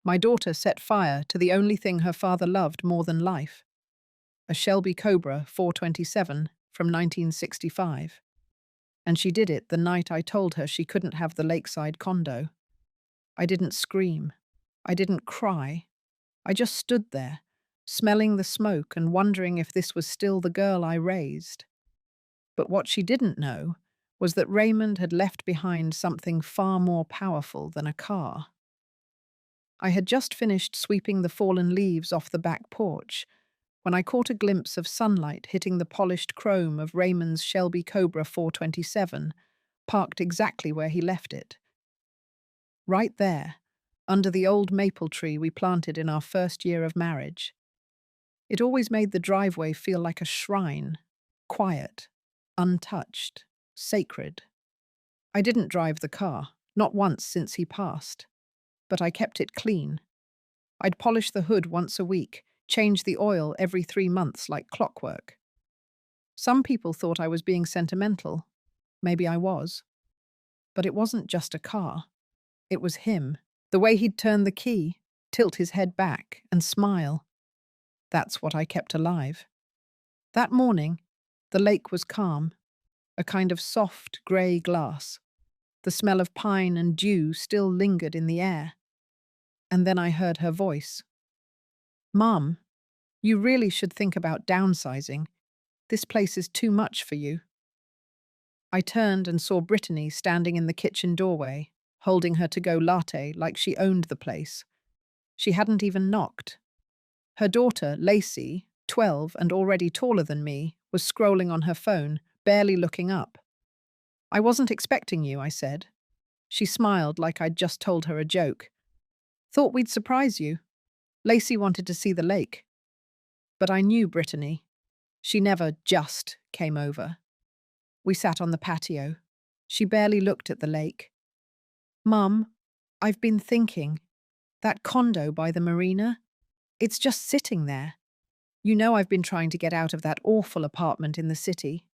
My daughter set fire to the only thing her father loved more than life, a Shelby Cobra 427 from 1965. And she did it the night I told her she couldn't have the lakeside condo. I didn't scream. I didn't cry. I just stood there, smelling the smoke and wondering if this was still the girl I raised. But what she didn't know was that Raymond had left behind something far more powerful than a car. I had just finished sweeping the fallen leaves off the back porch when I caught a glimpse of sunlight hitting the polished chrome of Raymond's Shelby Cobra 427, parked exactly where he left it. Right there, under the old maple tree we planted in our first year of marriage. It always made the driveway feel like a shrine, quiet, untouched, sacred. I didn't drive the car, not once since he passed, but I kept it clean. I'd polish the hood once a week, change the oil every 3 months like clockwork. Some people thought I was being sentimental. Maybe I was. But it wasn't just a car. It was him. The way he'd turn the key, tilt his head back, and smile. That's what I kept alive. That morning, the lake was calm, a kind of soft grey glass. The smell of pine and dew still lingered in the air. And then I heard her voice. "Mom, you really should think about downsizing. This place is too much for you." I turned and saw Brittany standing in the kitchen doorway, holding her to-go latte like she owned the place. She hadn't even knocked. Her daughter, Lacey, 12 and already taller than me, was scrolling on her phone, barely looking up. "I wasn't expecting you," I said. She smiled like I'd just told her a joke. "Thought we'd surprise you. Lacey wanted to see the lake." But I knew Brittany. She never just came over. We sat on the patio. She barely looked at the lake. "Mum, I've been thinking. That condo by the marina? It's just sitting there. You know I've been trying to get out of that awful apartment in the city."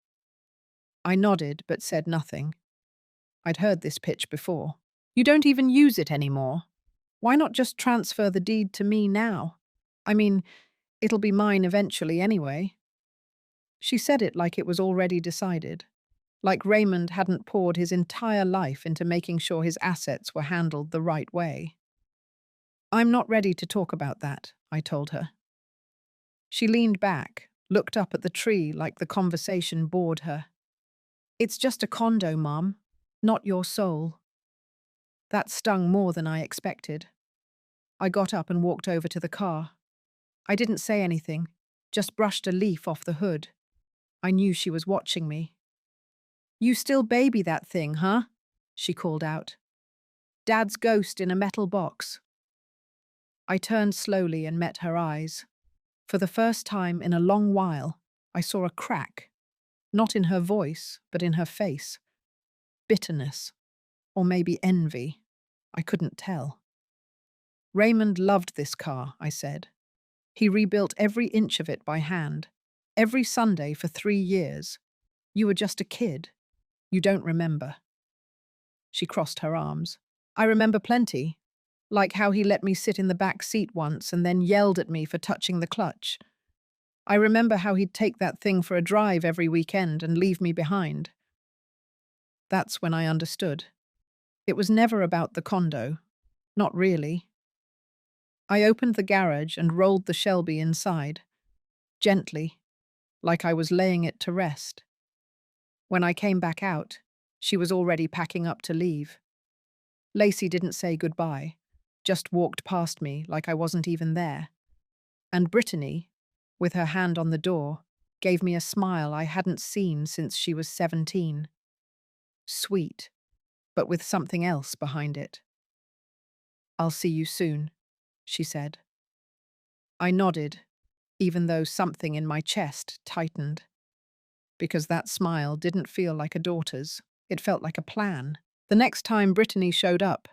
I nodded but said nothing. I'd heard this pitch before. "You don't even use it anymore. Why not just transfer the deed to me now? I mean, it'll be mine eventually anyway." She said it like it was already decided, like Raymond hadn't poured his entire life into making sure his assets were handled the right way. "I'm not ready to talk about that," I told her. She leaned back, looked up at the tree like the conversation bored her. "It's just a condo, Mom, not your soul." That stung more than I expected. I got up and walked over to the car. I didn't say anything, just brushed a leaf off the hood. I knew she was watching me. "You still baby that thing, huh?" she called out. "Dad's ghost in a metal box." I turned slowly and met her eyes. For the first time in a long while, I saw a crack, not in her voice, but in her face. Bitterness, or maybe envy. I couldn't tell. "Raymond loved this car," I said. "He rebuilt every inch of it by hand, every Sunday for 3 years. You were just a kid. You don't remember." She crossed her arms. "I remember plenty. Like how he let me sit in the back seat once and then yelled at me for touching the clutch. I remember how he'd take that thing for a drive every weekend and leave me behind." That's when I understood. It was never about the condo. Not really. I opened the garage and rolled the Shelby inside. Gently, like I was laying it to rest. When I came back out, she was already packing up to leave. Lacey didn't say goodbye, just walked past me like I wasn't even there. And Brittany, with her hand on the door, gave me a smile I hadn't seen since she was 17. Sweet, but with something else behind it. "I'll see you soon," she said. I nodded, even though something in my chest tightened. Because that smile didn't feel like a daughter's, it felt like a plan. The next time Brittany showed up,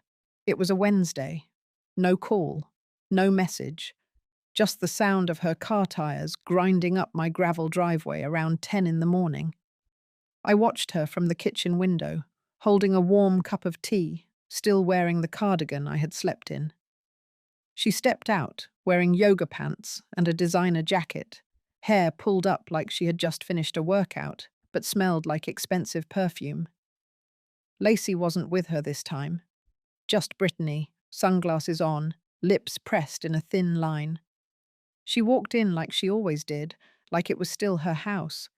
it was a Wednesday. No call, no message, just the sound of her car tires grinding up my gravel driveway around 10 in the morning. I watched her from the kitchen window, holding a warm cup of tea, still wearing the cardigan I had slept in. She stepped out, wearing yoga pants and a designer jacket, hair pulled up like she had just finished a workout, but smelled like expensive perfume. Lacey wasn't with her this time. Just Brittany, sunglasses on, lips pressed in a thin line. She walked in like she always did, like it was still her house.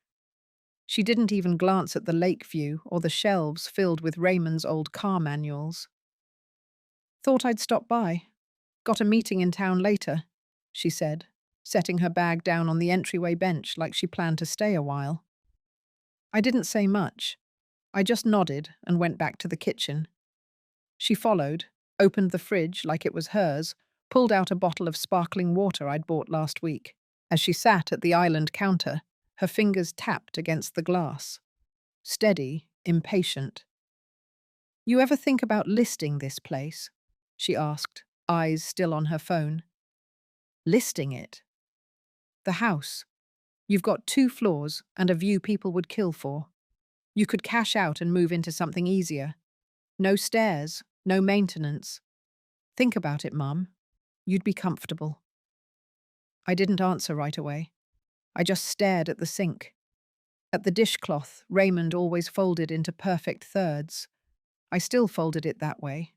She didn't even glance at the lake view or the shelves filled with Raymond's old car manuals. "Thought I'd stop by. Got a meeting in town later," she said, setting her bag down on the entryway bench like she planned to stay a while. I didn't say much. I just nodded and went back to the kitchen. She followed, opened the fridge like it was hers, pulled out a bottle of sparkling water I'd bought last week. As she sat at the island counter, her fingers tapped against the glass. Steady, impatient. "You ever think about listing this place?" she asked, eyes still on her phone. "Listing it?" "The house. You've got 2 floors and a view people would kill for. You could cash out and move into something easier. No stairs, no maintenance. Think about it, Mum. You'd be comfortable." I didn't answer right away. I just stared at the sink. At the dishcloth Raymond always folded into perfect thirds. I still folded it that way.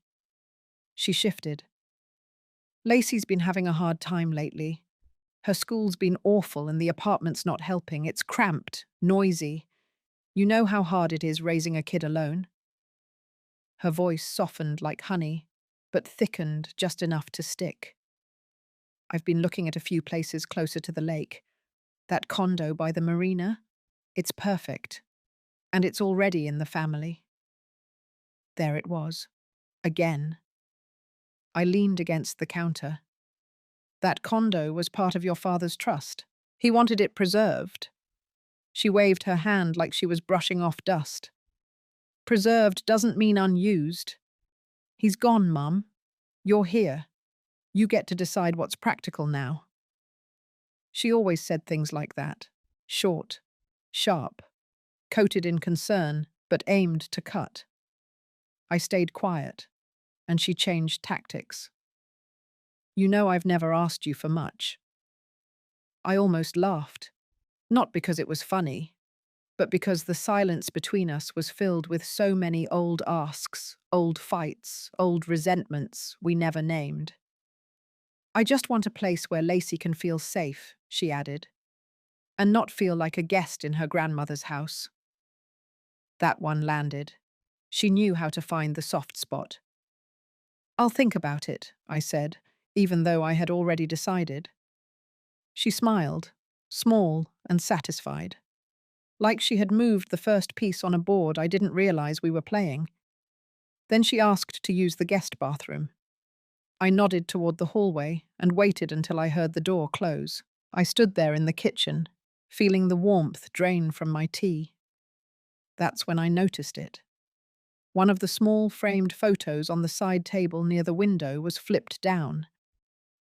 She shifted. "Lacey's been having a hard time lately. Her school's been awful and the apartment's not helping. It's cramped, noisy. You know how hard it is raising a kid alone." Her voice softened like honey, but thickened just enough to stick. "I've been looking at a few places closer to the lake. That condo by the marina? It's perfect. And it's already in the family." There it was. Again. I leaned against the counter. "That condo was part of your father's trust. He wanted it preserved." She waved her hand like she was brushing off dust. "Preserved doesn't mean unused. He's gone, Mum. You're here. You get to decide what's practical now." She always said things like that. Short, sharp, coated in concern, but aimed to cut. I stayed quiet, and she changed tactics. "You know I've never asked you for much." I almost laughed, not because it was funny, but because the silence between us was filled with so many old asks, old fights, old resentments we never named. "I just want a place where Lacey can feel safe," she added, "and not feel like a guest in her grandmother's house." That one landed. She knew how to find the soft spot. "I'll think about it," I said, even though I had already decided. She smiled, small and satisfied. Like she had moved the first piece on a board I didn't realize we were playing. Then she asked to use the guest bathroom. I nodded toward the hallway and waited until I heard the door close. I stood there in the kitchen, feeling the warmth drain from my tea. That's when I noticed it. One of the small framed photos on the side table near the window was flipped down.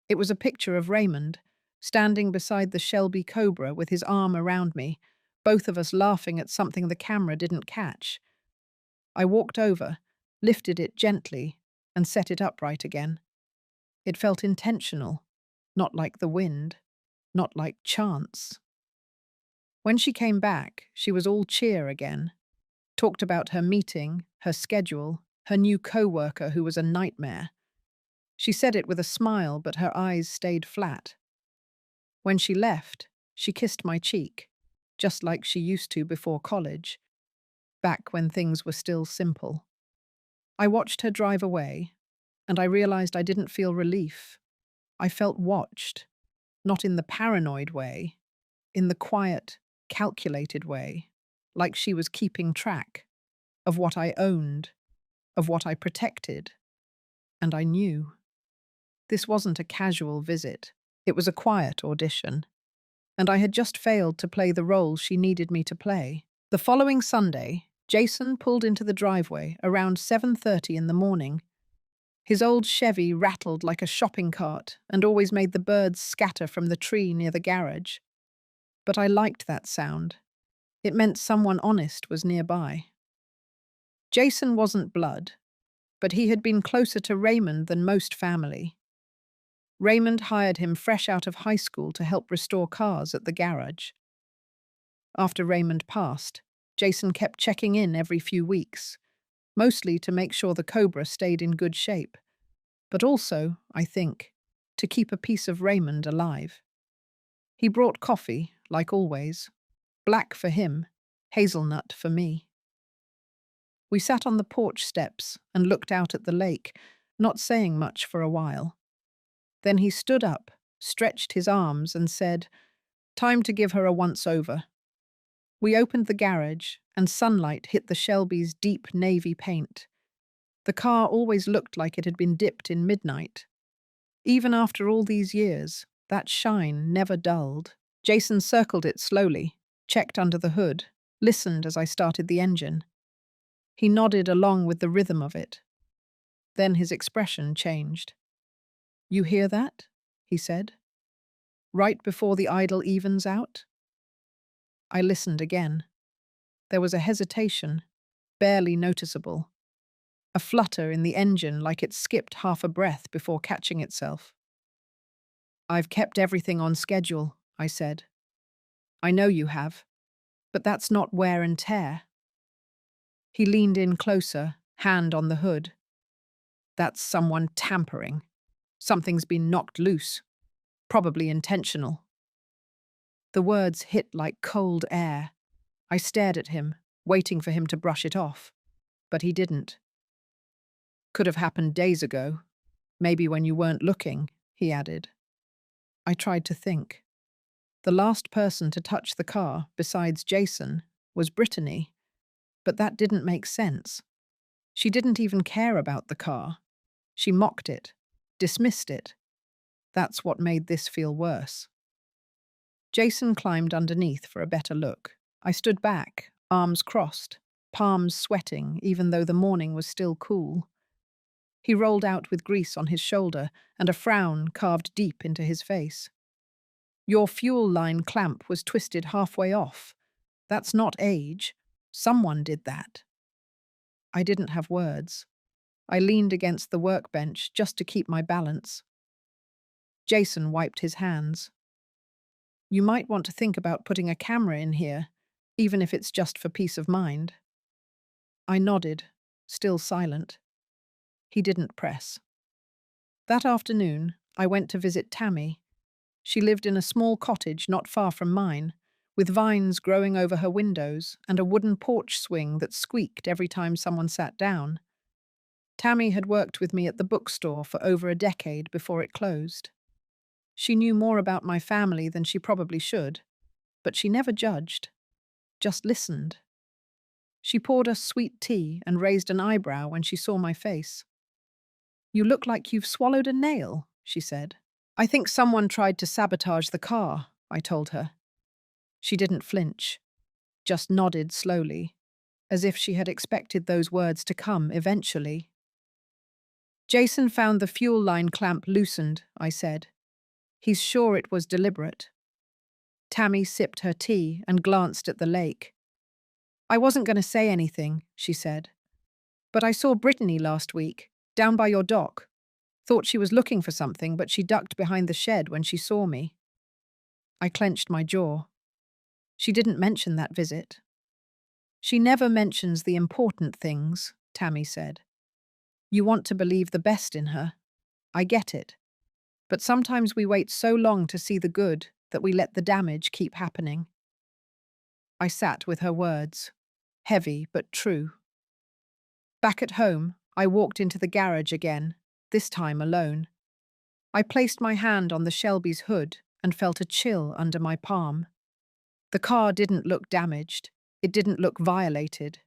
It was a picture of Raymond, standing beside the Shelby Cobra with his arm around me, both of us laughing at something the camera didn't catch. I walked over, lifted it gently, and set it upright again. It felt intentional, not like the wind, not like chance. When she came back, she was all cheer again. Talked about her meeting, her schedule, her new co-worker who was a nightmare. She said it with a smile, but her eyes stayed flat. When she left, she kissed my cheek, just like she used to before college, back when things were still simple. I watched her drive away, and I realized I didn't feel relief. I felt watched, not in the paranoid way, in the quiet, calculated way, like she was keeping track of what I owned, of what I protected. And I knew. This wasn't a casual visit. It was a quiet audition. And I had just failed to play the role she needed me to play. The following Sunday, Jason pulled into the driveway around 7:30 in the morning. His old Chevy rattled like a shopping cart and always made the birds scatter from the tree near the garage. But I liked that sound. It meant someone honest was nearby. Jason wasn't blood, but he had been closer to Raymond than most family. Raymond hired him fresh out of high school to help restore cars at the garage. After Raymond passed, Jason kept checking in every few weeks, mostly to make sure the Cobra stayed in good shape, but also, I think, to keep a piece of Raymond alive. He brought coffee, like always, black for him, hazelnut for me. We sat on the porch steps and looked out at the lake, not saying much for a while. Then he stood up, stretched his arms, and said, "Time to give her a once-over." We opened the garage, and sunlight hit the Shelby's deep navy paint. The car always looked like it had been dipped in midnight. Even after all these years, that shine never dulled. Jason circled it slowly, checked under the hood, listened as I started the engine. He nodded along with the rhythm of it. Then his expression changed. "You hear that?" he said. "Right before the idle evens out?" I listened again. There was a hesitation, barely noticeable. A flutter in the engine like it skipped half a breath before catching itself. "I've kept everything on schedule," I said. "I know you have, but that's not wear and tear." He leaned in closer, hand on the hood. "That's someone tampering. Something's been knocked loose. Probably intentional." The words hit like cold air. I stared at him, waiting for him to brush it off. But he didn't. "Could have happened days ago. Maybe when you weren't looking," he added. I tried to think. The last person to touch the car, besides Jason, was Brittany. But that didn't make sense. She didn't even care about the car. She mocked it, dismissed it. That's what made this feel worse. Jason climbed underneath for a better look. I stood back, arms crossed, palms sweating even though the morning was still cool. He rolled out with grease on his shoulder and a frown carved deep into his face. "Your fuel line clamp was twisted halfway off. That's not age. Someone did that." I didn't have words. I leaned against the workbench just to keep my balance. Jason wiped his hands. "You might want to think about putting a camera in here, even if it's just for peace of mind." I nodded, still silent. He didn't press. That afternoon, I went to visit Tammy. She lived in a small cottage not far from mine, with vines growing over her windows and a wooden porch swing that squeaked every time someone sat down. Tammy had worked with me at the bookstore for over a decade before it closed. She knew more about my family than she probably should, but she never judged, just listened. She poured us sweet tea and raised an eyebrow when she saw my face. "You look like you've swallowed a nail," she said. "I think someone tried to sabotage the car," I told her. She didn't flinch, just nodded slowly, as if she had expected those words to come eventually. "Jason found the fuel line clamp loosened," I said. "He's sure it was deliberate." Tammy sipped her tea and glanced at the lake. "I wasn't going to say anything," she said. "But I saw Brittany last week, down by your dock. Thought she was looking for something, but she ducked behind the shed when she saw me." I clenched my jaw. She didn't mention that visit. "She never mentions the important things," Tammy said. "You want to believe the best in her. I get it. But sometimes we wait so long to see the good that we let the damage keep happening." I sat with her words, heavy but true. Back at home, I walked into the garage again, this time alone. I placed my hand on the Shelby's hood and felt a chill under my palm. The car didn't look damaged. It didn't look violated.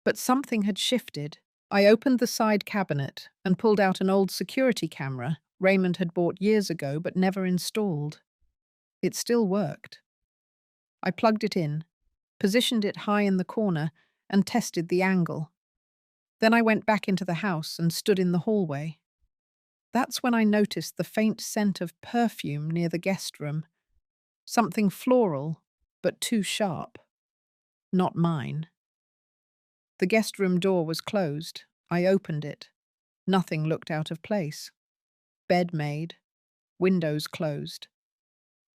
But something had shifted. I opened the side cabinet and pulled out an old security camera Raymond had bought years ago but never installed. It still worked. I plugged it in, positioned it high in the corner, and tested the angle. Then I went back into the house and stood in the hallway. That's when I noticed the faint scent of perfume near the guest room. Something floral, but too sharp. Not mine. The guest room door was closed. I opened it. Nothing looked out of place. Bed made, windows closed.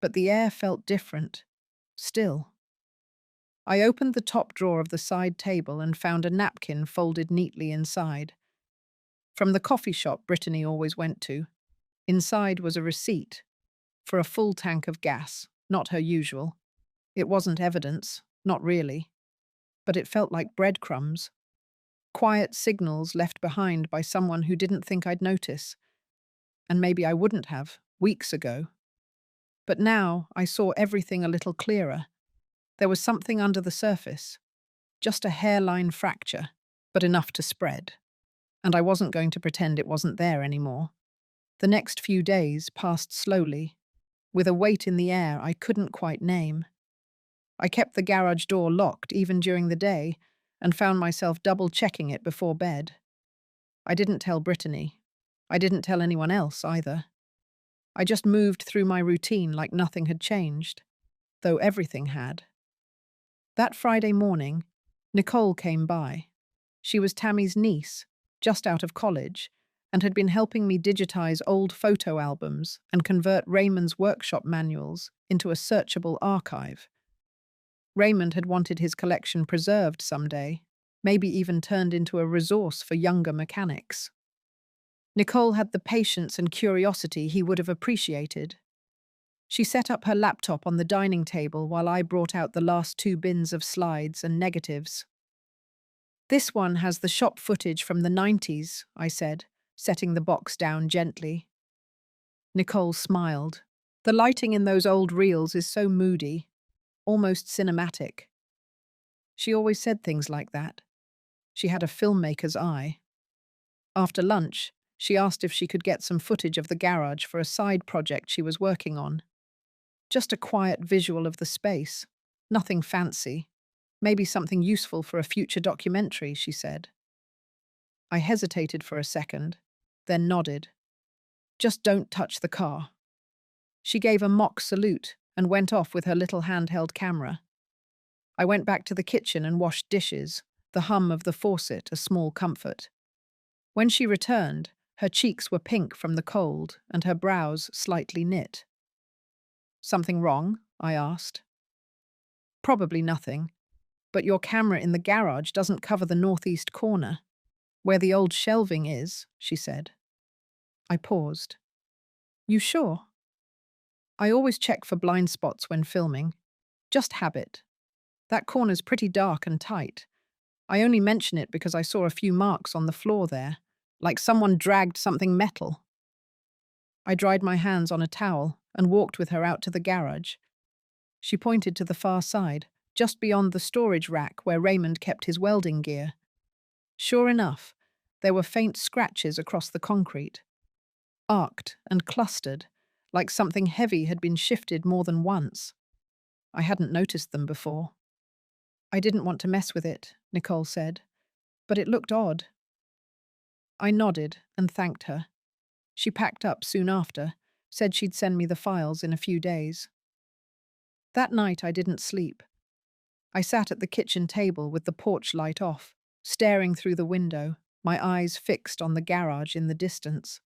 But the air felt different. Still. I opened the top drawer of the side table and found a napkin folded neatly inside. From the coffee shop Brittany always went to, inside was a receipt for a full tank of gas, not her usual. It wasn't evidence, not really, but it felt like breadcrumbs. Quiet signals left behind by someone who didn't think I'd notice. And maybe I wouldn't have, weeks ago. But now I saw everything a little clearer. There was something under the surface. Just a hairline fracture, but enough to spread. And I wasn't going to pretend it wasn't there anymore. The next few days passed slowly, with a weight in the air I couldn't quite name. I kept the garage door locked even during the day and found myself double-checking it before bed. I didn't tell Brittany. I didn't tell anyone else either. I just moved through my routine like nothing had changed, though everything had. That Friday morning, Nicole came by. She was Tammy's niece, just out of college, and had been helping me digitize old photo albums and convert Raymond's workshop manuals into a searchable archive. Raymond had wanted his collection preserved someday, maybe even turned into a resource for younger mechanics. Nicole had the patience and curiosity he would have appreciated. She set up her laptop on the dining table while I brought out the last 2 bins of slides and negatives. "This one has the shop footage from the 90s, I said, setting the box down gently. Nicole smiled. "The lighting in those old reels is so moody, almost cinematic." She always said things like that. She had a filmmaker's eye. After lunch, she asked if she could get some footage of the garage for a side project she was working on. Just a quiet visual of the space. Nothing fancy. Maybe something useful for a future documentary, she said. I hesitated for a second, then nodded. "Just don't touch the car." She gave a mock salute and went off with her little handheld camera. I went back to the kitchen and washed dishes, the hum of the faucet a small comfort. When she returned, her cheeks were pink from the cold and her brows slightly knit. "Something wrong?" I asked. "Probably nothing, but your camera in the garage doesn't cover the northeast corner, where the old shelving is," she said. I paused. "You sure?" "I always check for blind spots when filming. Just habit. That corner's pretty dark and tight. I only mention it because I saw a few marks on the floor there, like someone dragged something metal." I dried my hands on a towel and walked with her out to the garage. She pointed to the far side, just beyond the storage rack where Raymond kept his welding gear. Sure enough, there were faint scratches across the concrete, arced and clustered, like something heavy had been shifted more than once. I hadn't noticed them before. "I didn't want to mess with it," Nicole said, "but it looked odd." I nodded and thanked her. She packed up soon after, said she'd send me the files in a few days. That night I didn't sleep. I sat at the kitchen table with the porch light off, staring through the window, my eyes fixed on the garage in the distance.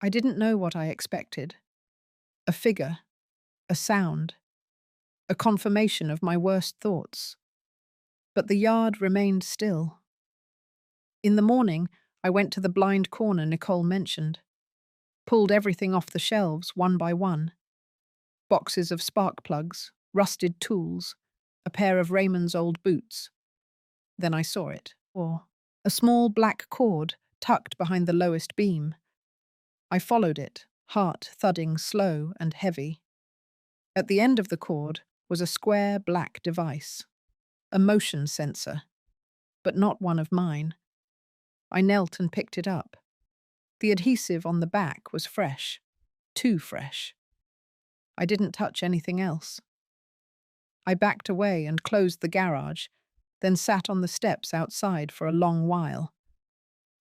I didn't know what I expected. A figure, a sound, a confirmation of my worst thoughts. But the yard remained still. In the morning, I went to the blind corner Nicole mentioned, pulled everything off the shelves one by one. Boxes of spark plugs, rusted tools, a pair of Raymond's old boots. Then I saw it, or a small black cord tucked behind the lowest beam. I followed it, heart thudding slow and heavy. At the end of the cord was a square black device, a motion sensor, but not one of mine. I knelt and picked it up. The adhesive on the back was fresh, too fresh. I didn't touch anything else. I backed away and closed the garage, then sat on the steps outside for a long while.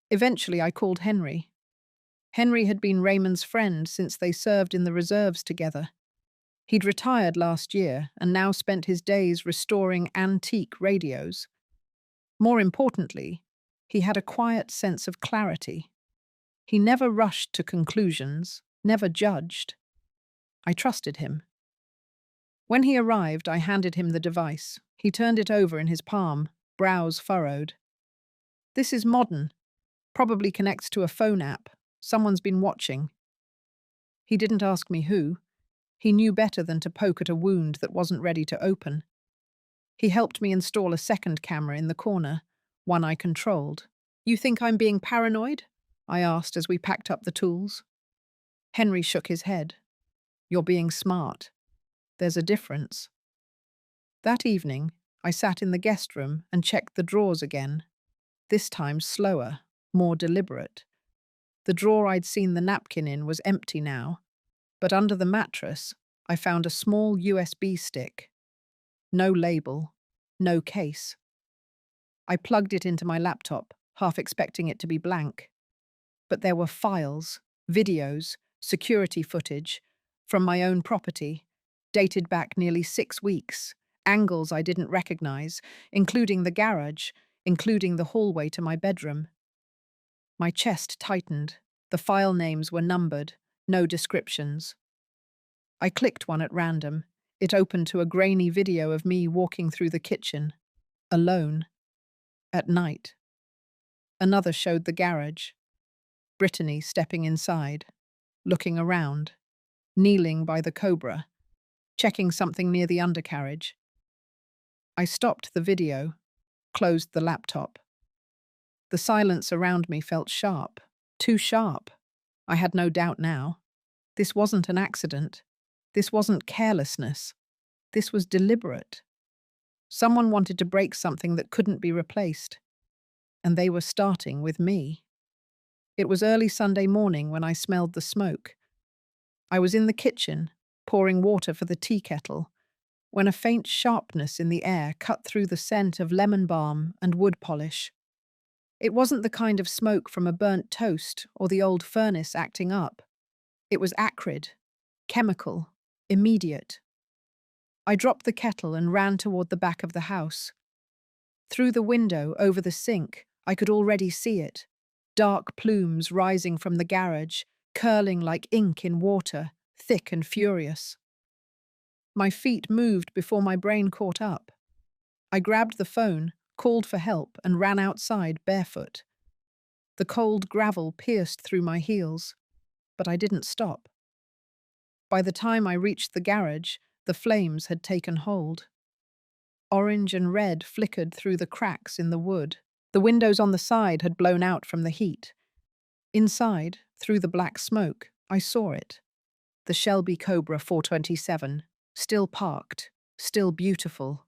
Eventually I called Henry. Henry had been Raymond's friend since they served in the reserves together. He'd retired last year and now spent his days restoring antique radios. More importantly, he had a quiet sense of clarity. He never rushed to conclusions, never judged. I trusted him. When he arrived, I handed him the device. He turned it over in his palm, brows furrowed. This is modern. Probably connects to a phone app. Someone's been watching. He didn't ask me who. He knew better than to poke at a wound that wasn't ready to open. He helped me install a second camera in the corner, one I controlled. You think I'm being paranoid? I asked as we packed up the tools. Henry shook his head. You're being smart. There's a difference. That evening, I sat in the guest room and checked the drawers again. This time slower, more deliberate. The drawer I'd seen the napkin in was empty now, but under the mattress, I found a small USB stick. No label, no case. I plugged it into my laptop, half expecting it to be blank. But there were files, videos, security footage from my own property, dated back nearly 6 weeks, angles I didn't recognize, including the garage, including the hallway to my bedroom. My chest tightened. The file names were numbered, no descriptions. I clicked one at random. It opened to a grainy video of me walking through the kitchen, alone, at night. Another showed the garage. Brittany stepping inside, looking around, kneeling by the Cobra, checking something near the undercarriage. I stopped the video, closed the laptop. The silence around me felt sharp, too sharp. I had no doubt now. This wasn't an accident. This wasn't carelessness. This was deliberate. Someone wanted to break something that couldn't be replaced. And they were starting with me. It was early Sunday morning when I smelled the smoke. I was in the kitchen, pouring water for the tea kettle, when a faint sharpness in the air cut through the scent of lemon balm and wood polish. It wasn't the kind of smoke from a burnt toast or the old furnace acting up. It was acrid, chemical, immediate. I dropped the kettle and ran toward the back of the house. Through the window, over the sink, I could already see it. Dark plumes rising from the garage, curling like ink in water, thick and furious. My feet moved before my brain caught up. I grabbed the phone, called for help, and ran outside barefoot. The cold gravel pierced through my heels, but I didn't stop. By the time I reached the garage, the flames had taken hold. Orange and red flickered through the cracks in the wood. The windows on the side had blown out from the heat. Inside, through the black smoke, I saw it. The Shelby Cobra 427, still parked, still beautiful,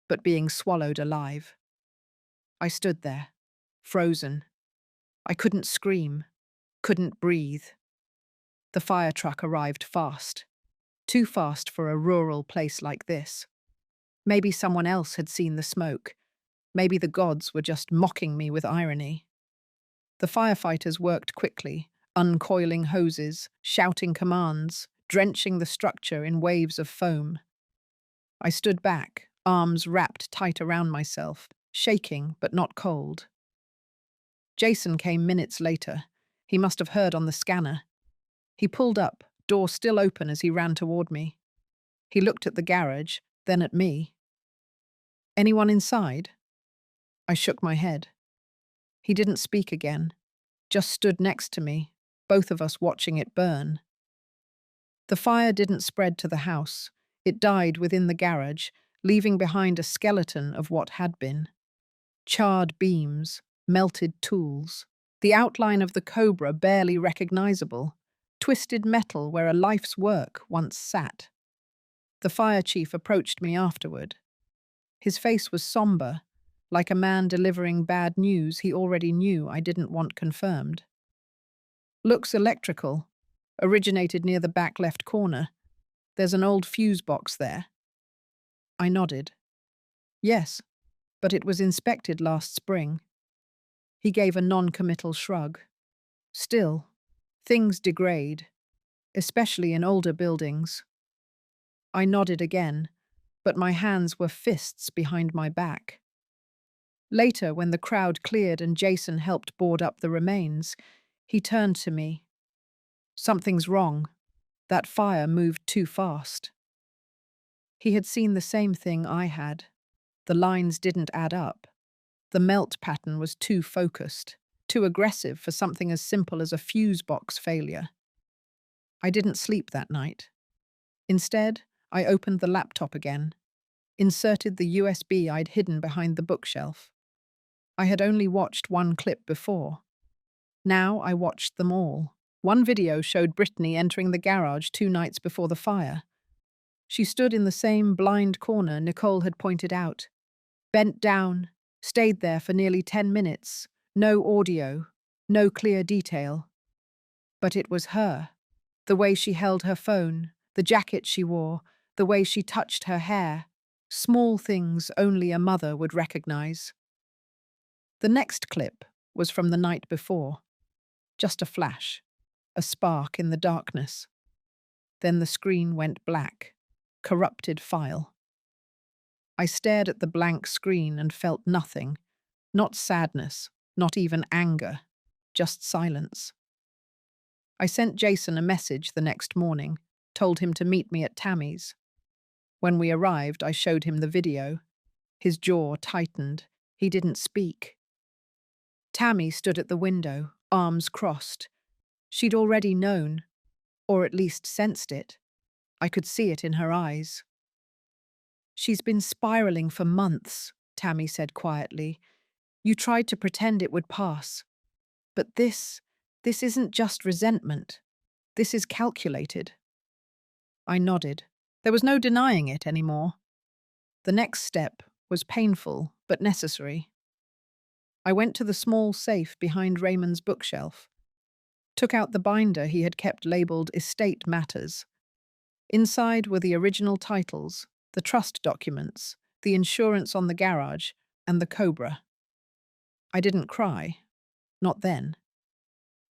but being swallowed alive. I stood there, frozen. I couldn't scream, couldn't breathe. The fire truck arrived fast. Too fast for a rural place like this. Maybe someone else had seen the smoke. Maybe the gods were just mocking me with irony. The firefighters worked quickly, uncoiling hoses, shouting commands, drenching the structure in waves of foam. I stood back, arms wrapped tight around myself, shaking but not cold. Jason came minutes later. He must have heard on the scanner. He pulled up, door still open as he ran toward me. He looked at the garage, then at me. Anyone inside? I shook my head. He didn't speak again, just stood next to me, both of us watching it burn. The fire didn't spread to the house. It died within the garage, leaving behind a skeleton of what had been. Charred beams, melted tools, the outline of the Cobra barely recognizable, twisted metal where a life's work once sat. The fire chief approached me afterward. His face was somber, like a man delivering bad news he already knew I didn't want confirmed. Looks electrical. Originated near the back left corner. There's an old fuse box there. I nodded. Yes, but it was inspected last spring. He gave a non-committal shrug. Still, things degrade, especially in older buildings. I nodded again, but my hands were fists behind my back. Later, when the crowd cleared and Jason helped board up the remains, he turned to me. Something's wrong. That fire moved too fast. He had seen the same thing I had. The lines didn't add up. The melt pattern was too focused, too aggressive for something as simple as a fuse box failure. I didn't sleep that night. Instead, I opened the laptop again, inserted the USB I'd hidden behind the bookshelf. I had only watched one clip before. Now I watched them all. One video showed Brittany entering the garage 2 nights before the fire. She stood in the same blind corner Nicole had pointed out, bent down, stayed there for nearly 10 minutes, no audio, no clear detail. But it was her. The way she held her phone, the jacket she wore, the way she touched her hair. Small things only a mother would recognize. The next clip was from the night before. Just a flash, a spark in the darkness. Then the screen went black. Corrupted file. I stared at the blank screen and felt nothing. Not sadness, not even anger, just silence. I sent Jason a message the next morning, told him to meet me at Tammy's. When we arrived, I showed him the video. His jaw tightened. He didn't speak. Tammy stood at the window, arms crossed. She'd already known, or at least sensed it. I could see it in her eyes. "She's been spiraling for months," Tammy said quietly. "You tried to pretend it would pass. But this isn't just resentment. This is calculated." I nodded. There was no denying it anymore. The next step was painful but necessary. I went to the small safe behind Raymond's bookshelf, took out the binder he had kept labeled Estate Matters. Inside were the original titles, the trust documents, the insurance on the garage, and the Cobra. I didn't cry. Not then.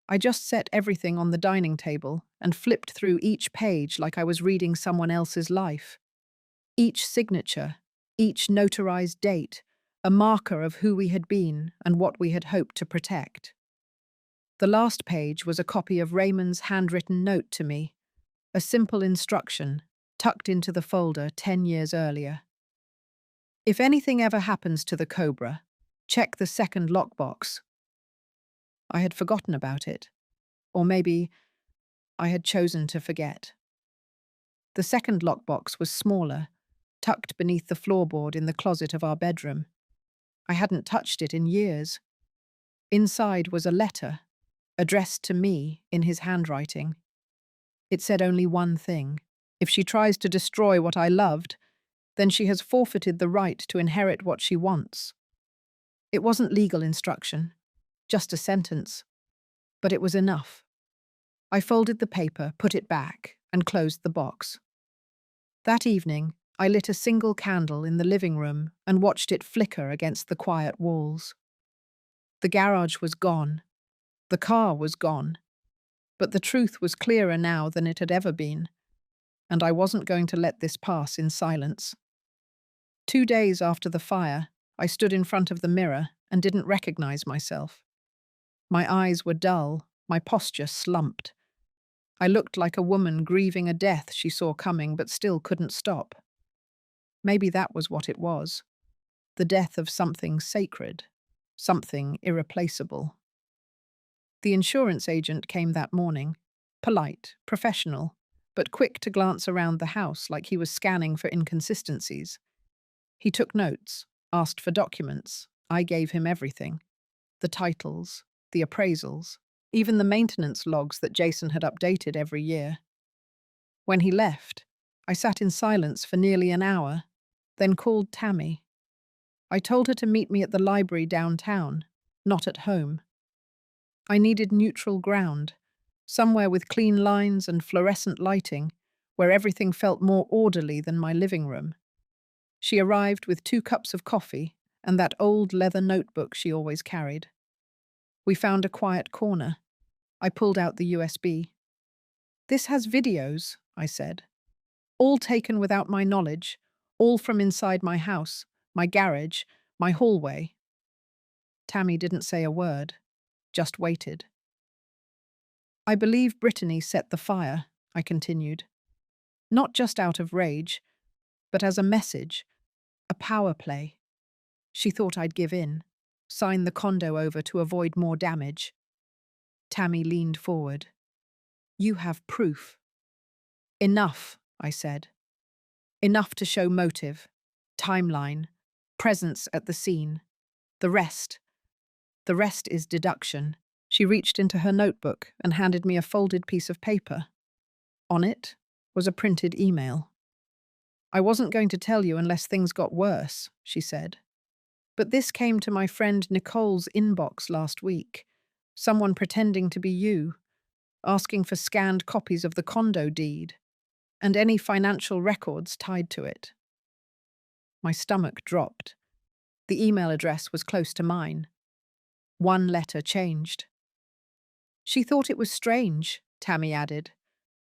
I just set everything on the dining table and flipped through each page like I was reading someone else's life. Each signature, each notarized date, a marker of who we had been and what we had hoped to protect. The last page was a copy of Raymond's handwritten note to me, a simple instruction tucked into the folder 10 years earlier. "If anything ever happens to the Cobra, check the second lockbox." I had forgotten about it, or maybe I had chosen to forget. The second lockbox was smaller, tucked beneath the floorboard in the closet of our bedroom. I hadn't touched it in years. Inside was a letter, addressed to me in his handwriting. It said only one thing: if she tries to destroy what I loved, then she has forfeited the right to inherit what she wants. It wasn't legal instruction, just a sentence. But it was enough. I folded the paper, put it back, and closed the box. That evening, I lit a single candle in the living room and watched it flicker against the quiet walls. The garage was gone. The car was gone. But the truth was clearer now than it had ever been, and I wasn't going to let this pass in silence. 2 days after the fire, I stood in front of the mirror and didn't recognize myself. My eyes were dull, my posture slumped. I looked like a woman grieving a death she saw coming but still couldn't stop. Maybe that was what it was. The death of something sacred, something irreplaceable. The insurance agent came that morning, polite, professional, but quick to glance around the house like he was scanning for inconsistencies. He took notes, asked for documents. I gave him everything. The titles, the appraisals, even the maintenance logs that Jason had updated every year. When he left, I sat in silence for nearly an hour, then called Tammy. I told her to meet me at the library downtown, not at home. I needed neutral ground, somewhere with clean lines and fluorescent lighting, where everything felt more orderly than my living room. She arrived with 2 cups of coffee and that old leather notebook she always carried. We found a quiet corner. I pulled out the USB. "This has videos," I said. "All taken without my knowledge, all from inside my house, my garage, my hallway." Tammy didn't say a word, just waited. I believe Brittany set the fire, I continued. Not just out of rage, but as a message, a power play. She thought I'd give in, sign the condo over to avoid more damage. Tammy leaned forward. You have proof. Enough, I said. Enough to show motive, timeline, presence at the scene. The rest is deduction. She reached into her notebook and handed me a folded piece of paper. On it was a printed email. I wasn't going to tell you unless things got worse, she said. But this came to my friend Nicole's inbox last week. Someone pretending to be you, asking for scanned copies of the condo deed and any financial records tied to it. My stomach dropped. The email address was close to mine. One letter changed. She thought it was strange, Tammy added,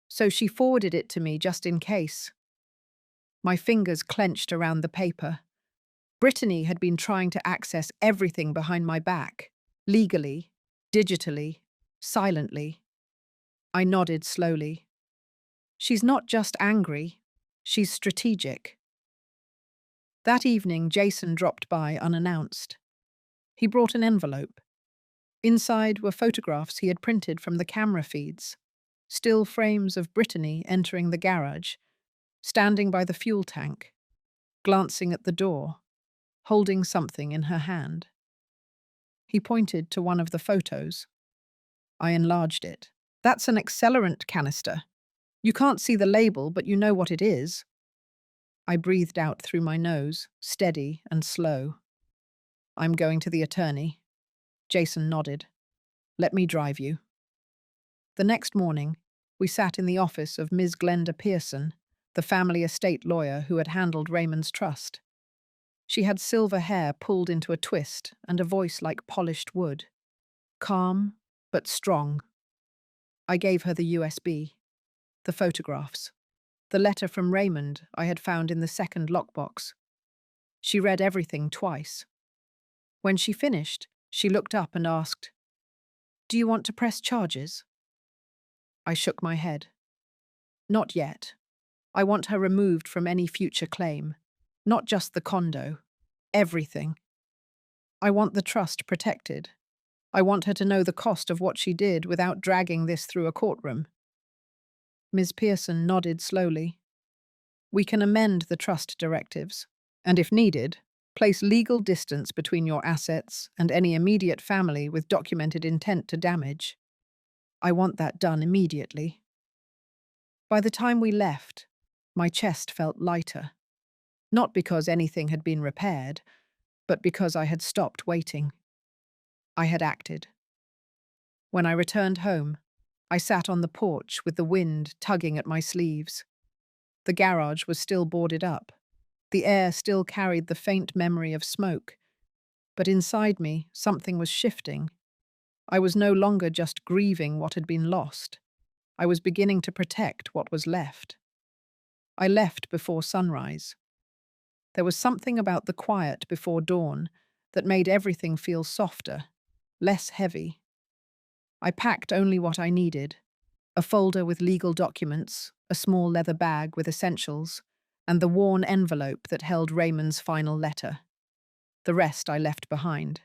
so she forwarded it to me just in case. My fingers clenched around the paper. Brittany had been trying to access everything behind my back, legally, digitally, silently. I nodded slowly. She's not just angry, she's strategic. That evening, Jason dropped by unannounced. He brought an envelope. Inside were photographs he had printed from the camera feeds, still frames of Brittany entering the garage, standing by the fuel tank, glancing at the door, holding something in her hand. He pointed to one of the photos. I enlarged it. That's an accelerant canister. You can't see the label, but you know what it is. I breathed out through my nose, steady and slow. I'm going to the attorney. Jason nodded. Let me drive you. The next morning, we sat in the office of Ms. Glenda Pearson, the family estate lawyer who had handled Raymond's trust. She had silver hair pulled into a twist and a voice like polished wood. Calm, but strong. I gave her the USB, the photographs, the letter from Raymond I had found in the second lockbox. She read everything twice. When she finished, she looked up and asked, "Do you want to press charges?" I shook my head. Not yet. I want her removed from any future claim. Not just the condo. Everything. I want the trust protected. I want her to know the cost of what she did without dragging this through a courtroom. Ms. Pearson nodded slowly. We can amend the trust directives, and if needed, place legal distance between your assets and any immediate family with documented intent to damage. I want that done immediately. By the time we left, my chest felt lighter. Not because anything had been repaired, but because I had stopped waiting. I had acted. When I returned home, I sat on the porch with the wind tugging at my sleeves. The garage was still boarded up. The air still carried the faint memory of smoke. But inside me, something was shifting. I was no longer just grieving what had been lost. I was beginning to protect what was left. I left before sunrise. There was something about the quiet before dawn that made everything feel softer, less heavy. I packed only what I needed: a folder with legal documents, a small leather bag with essentials, and the worn envelope that held Raymond's final letter. The rest I left behind.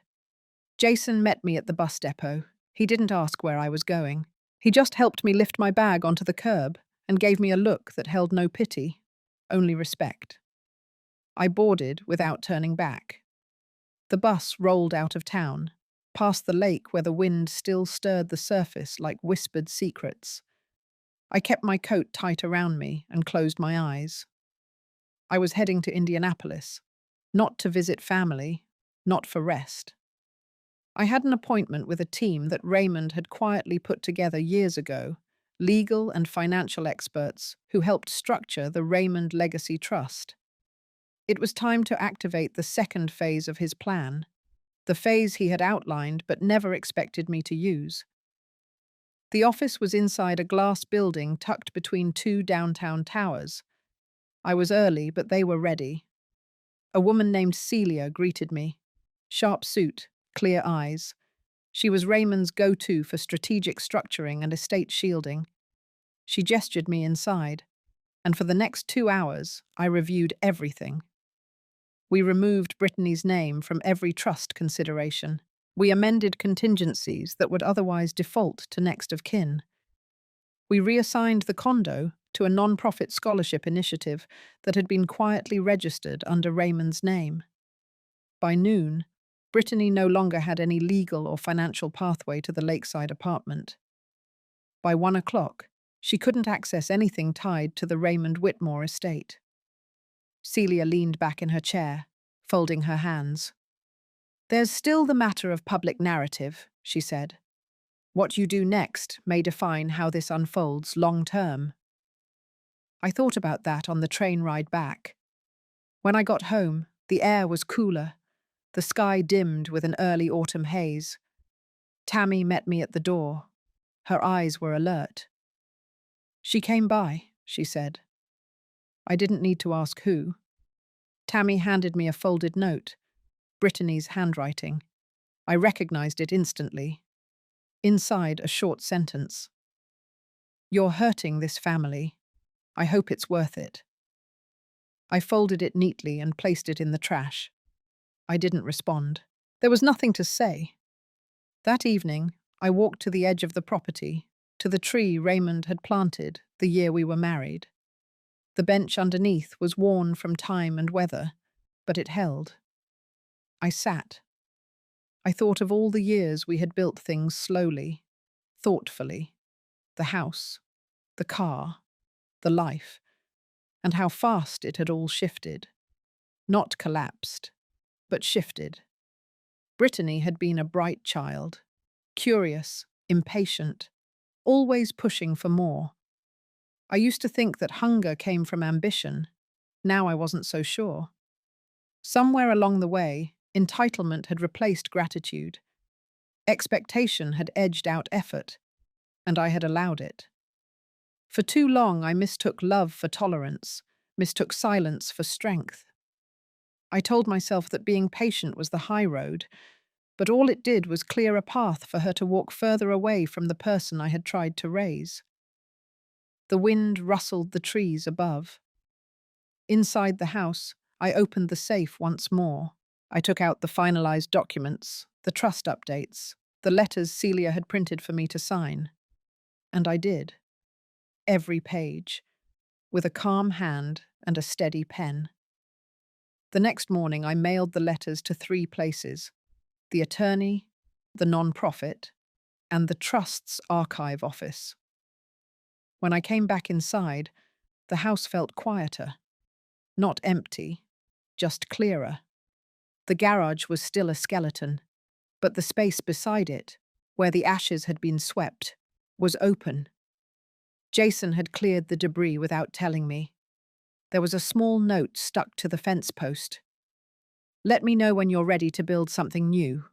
Jason met me at the bus depot. He didn't ask where I was going. He just helped me lift my bag onto the curb and gave me a look that held no pity, only respect. I boarded without turning back. The bus rolled out of town, past the lake where the wind still stirred the surface like whispered secrets. I kept my coat tight around me and closed my eyes. I was heading to Indianapolis, not to visit family, not for rest. I had an appointment with a team that Raymond had quietly put together years ago, legal and financial experts who helped structure the Raymond Legacy Trust. It was time to activate the second phase of his plan, the phase he had outlined but never expected me to use. The office was inside a glass building tucked between two downtown towers. I was early, but they were ready. A woman named Celia greeted me. Sharp suit, clear eyes. She was Raymond's go-to for strategic structuring and estate shielding. She gestured me inside, and for the next 2 hours, I reviewed everything. We removed Brittany's name from every trust consideration. We amended contingencies that would otherwise default to next of kin. We reassigned the condo to a non-profit scholarship initiative that had been quietly registered under Raymond's name. By noon, Brittany no longer had any legal or financial pathway to the lakeside apartment. By 1 o'clock, she couldn't access anything tied to the Raymond Whitmore estate. Celia leaned back in her chair, folding her hands. "There's still the matter of public narrative," she said. "What you do next may define how this unfolds long-term." I thought about that on the train ride back. When I got home, the air was cooler, the sky dimmed with an early autumn haze. Tammy met me at the door. Her eyes were alert. "She came by," she said. I didn't need to ask who. Tammy handed me a folded note, Brittany's handwriting. I recognized it instantly. Inside, a short sentence. "You're hurting this family. I hope it's worth it." I folded it neatly and placed it in the trash. I didn't respond. There was nothing to say. That evening, I walked to the edge of the property, to the tree Raymond had planted the year we were married. The bench underneath was worn from time and weather, but it held. I sat. I thought of all the years we had built things slowly, thoughtfully. The house, the car, the life, and how fast it had all shifted. Not collapsed, but shifted. Brittany had been a bright child, curious, impatient, always pushing for more. I used to think that hunger came from ambition. Now I wasn't so sure. Somewhere along the way, entitlement had replaced gratitude. Expectation had edged out effort, and I had allowed it. For too long, I mistook love for tolerance, mistook silence for strength. I told myself that being patient was the high road, but all it did was clear a path for her to walk further away from the person I had tried to raise. The wind rustled the trees above. Inside the house, I opened the safe once more. I took out the finalized documents, the trust updates, the letters Celia had printed for me to sign. And I did. Every page, with a calm hand and a steady pen. The next morning, I mailed the letters to 3 places: the attorney, the non-profit, and the trust's archive office. When I came back inside, the house felt quieter. Not empty, just clearer. The garage was still a skeleton, but the space beside it, where the ashes had been swept, was open. Jason had cleared the debris without telling me. There was a small note stuck to the fence post. "Let me know when you're ready to build something new."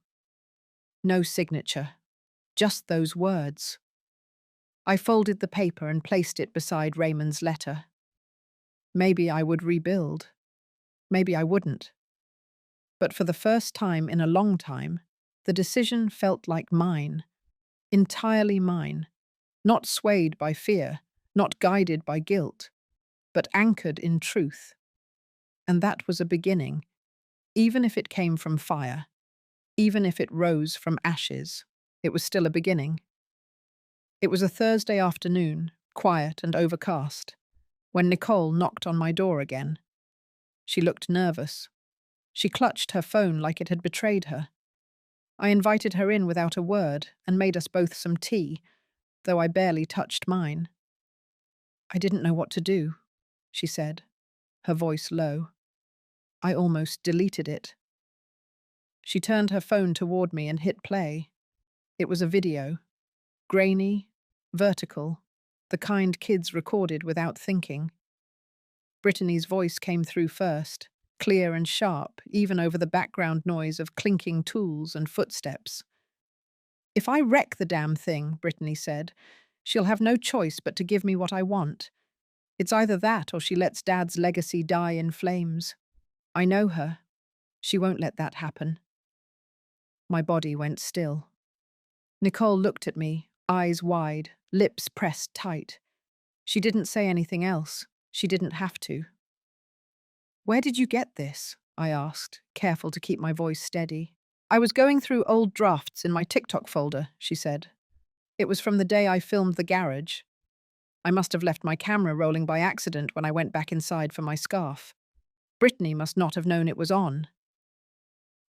No signature, just those words. I folded the paper and placed it beside Raymond's letter. Maybe I would rebuild. Maybe I wouldn't. But for the first time in a long time, the decision felt like mine. Entirely mine. Not swayed by fear, not guided by guilt, but anchored in truth. And that was a beginning, even if it came from fire, even if it rose from ashes, it was still a beginning. It was a Thursday afternoon, quiet and overcast, when Nicole knocked on my door again. She looked nervous. She clutched her phone like it had betrayed her. I invited her in without a word and made us both some tea, though I barely touched mine. "I didn't know what to do," she said, her voice low. I almost deleted it. She turned her phone toward me and hit play. It was a video. Grainy, vertical, the kind kids recorded without thinking. Brittany's voice came through first, clear and sharp, even over the background noise of clinking tools and footsteps. "If I wreck the damn thing," Brittany said, "she'll have no choice but to give me what I want. It's either that or she lets Dad's legacy die in flames. I know her. She won't let that happen." My body went still. Nicole looked at me, eyes wide, lips pressed tight. She didn't say anything else. She didn't have to. "Where did you get this?" I asked, careful to keep my voice steady. "I was going through old drafts in my TikTok folder," she said. "It was from the day I filmed the garage. I must have left my camera rolling by accident when I went back inside for my scarf. Brittany must not have known it was on."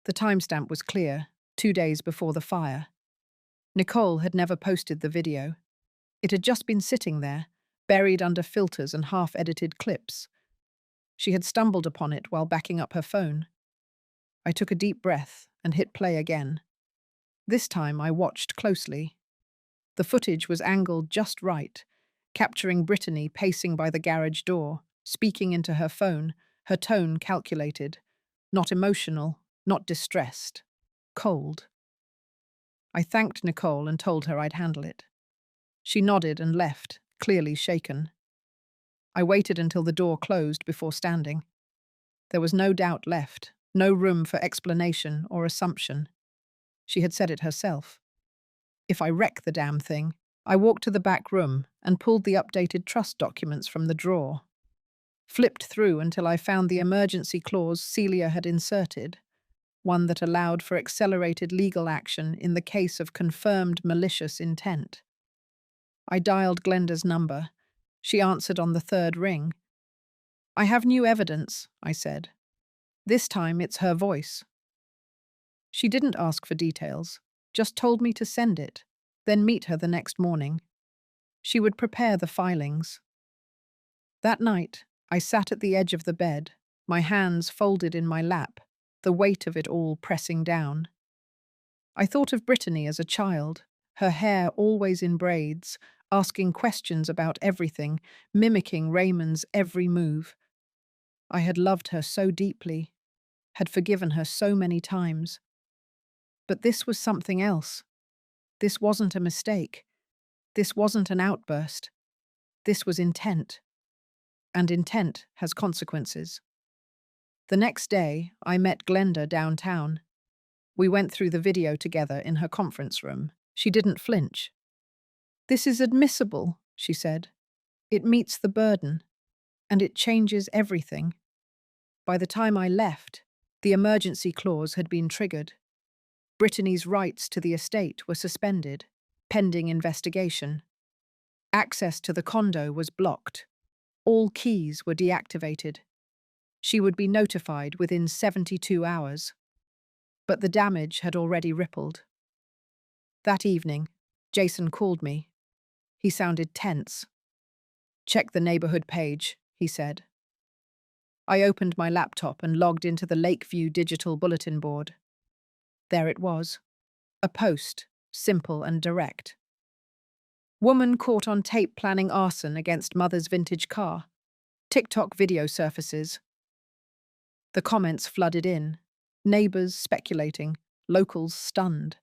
The timestamp was clear, 2 days before the fire. Nicole had never posted the video. It had just been sitting there, buried under filters and half-edited clips. She had stumbled upon it while backing up her phone. I took a deep breath and hit play again. This time I watched closely. The footage was angled just right, capturing Brittany pacing by the garage door, speaking into her phone, her tone calculated. Not emotional, not distressed. Cold. I thanked Nicole and told her I'd handle it. She nodded and left, clearly shaken. I waited until the door closed before standing. There was no doubt left, no room for explanation or assumption. She had said it herself. If I wreck the damn thing, I walked to the back room and pulled the updated trust documents from the drawer. Flipped through until I found the emergency clause Celia had inserted, one that allowed for accelerated legal action in the case of confirmed malicious intent. I dialed Glenda's number. She answered on the third ring. "I have new evidence," I said. This time it's her voice. She didn't ask for details, just told me to send it, then meet her the next morning. She would prepare the filings. That night, I sat at the edge of the bed, my hands folded in my lap, the weight of it all pressing down. I thought of Brittany as a child, her hair always in braids, asking questions about everything, mimicking Raymond's every move. I had loved her so deeply, had forgiven her so many times. But this was something else. This wasn't a mistake. This wasn't an outburst. This was intent. And intent has consequences. The next day, I met Glenda downtown. We went through the video together in her conference room. She didn't flinch. "This is admissible," she said. "It meets the burden. And it changes everything." By the time I left, the emergency clause had been triggered. Brittany's rights to the estate were suspended, pending investigation. Access to the condo was blocked. All keys were deactivated. She would be notified within 72 hours. But the damage had already rippled. That evening, Jason called me. He sounded tense. "Check the neighborhood page," he said. I opened my laptop and logged into the Lakeview digital bulletin board. There it was. A post, simple and direct. "Woman caught on tape planning arson against mother's vintage car. TikTok video surfaces." The comments flooded in. Neighbors speculating, locals stunned.